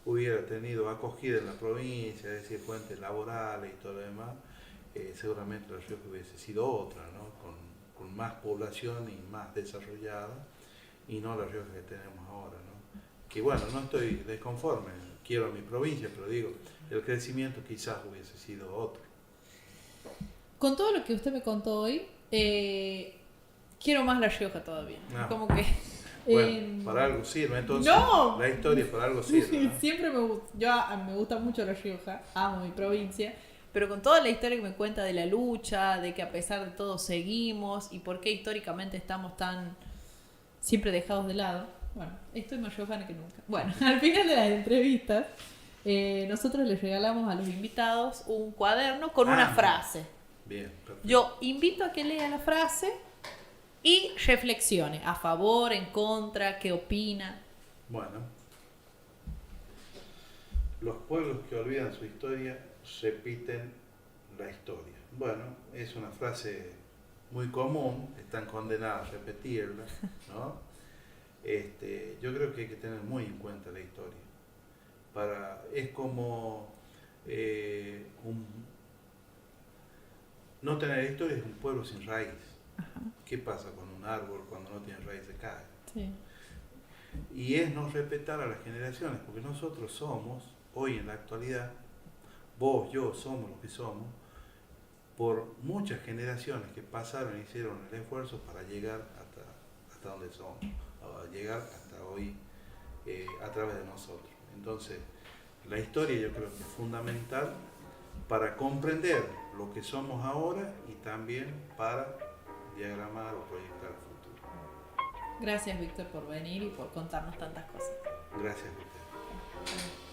hubiera tenido acogida en la provincia, es decir, fuentes laborales y todo lo demás, seguramente la Rioja hubiese sido otra, ¿no? Con más población y más desarrollada, y no la Rioja que tenemos ahora, ¿no? Que bueno, no estoy desconforme, quiero a mi provincia, pero digo, el crecimiento quizás hubiese sido otro. Con todo lo que usted me contó hoy, quiero más La Rioja todavía. Ah. Como que... Bueno, para algo sirve, entonces ¡no! La historia para algo sirve, ¿no? Siempre me gusta, me gusta mucho La Rioja, amo mi provincia, pero con toda la historia que me cuenta de la lucha, de que a pesar de todo seguimos y por qué históricamente estamos tan siempre dejados de lado, bueno, estoy más riojana que nunca. Bueno, al final de las entrevistas, nosotros les regalamos a los invitados un cuaderno con una frase. Bien, perfecto. Yo invito a que lea la frase y reflexione, a favor, en contra, qué opina. Bueno, los pueblos que olvidan su historia repiten la historia. Bueno, es una frase muy común, están condenados a repetirla, ¿no? Yo creo que hay que tener muy en cuenta la historia. Es como no tener historia es un pueblo sin raíz. Ajá. ¿Qué pasa con un árbol cuando no tiene raíz? Se cae. Sí. Y es no respetar a las generaciones, porque nosotros somos, hoy en la actualidad, vos, yo, somos los que somos, por muchas generaciones que pasaron y hicieron el esfuerzo para llegar hasta donde somos, a llegar hasta hoy a través de nosotros. Entonces, la historia yo creo que es fundamental para comprender lo que somos ahora y también para diagramar o proyectar el futuro. Gracias, Víctor, por venir y por contarnos tantas cosas. Gracias a ustedes.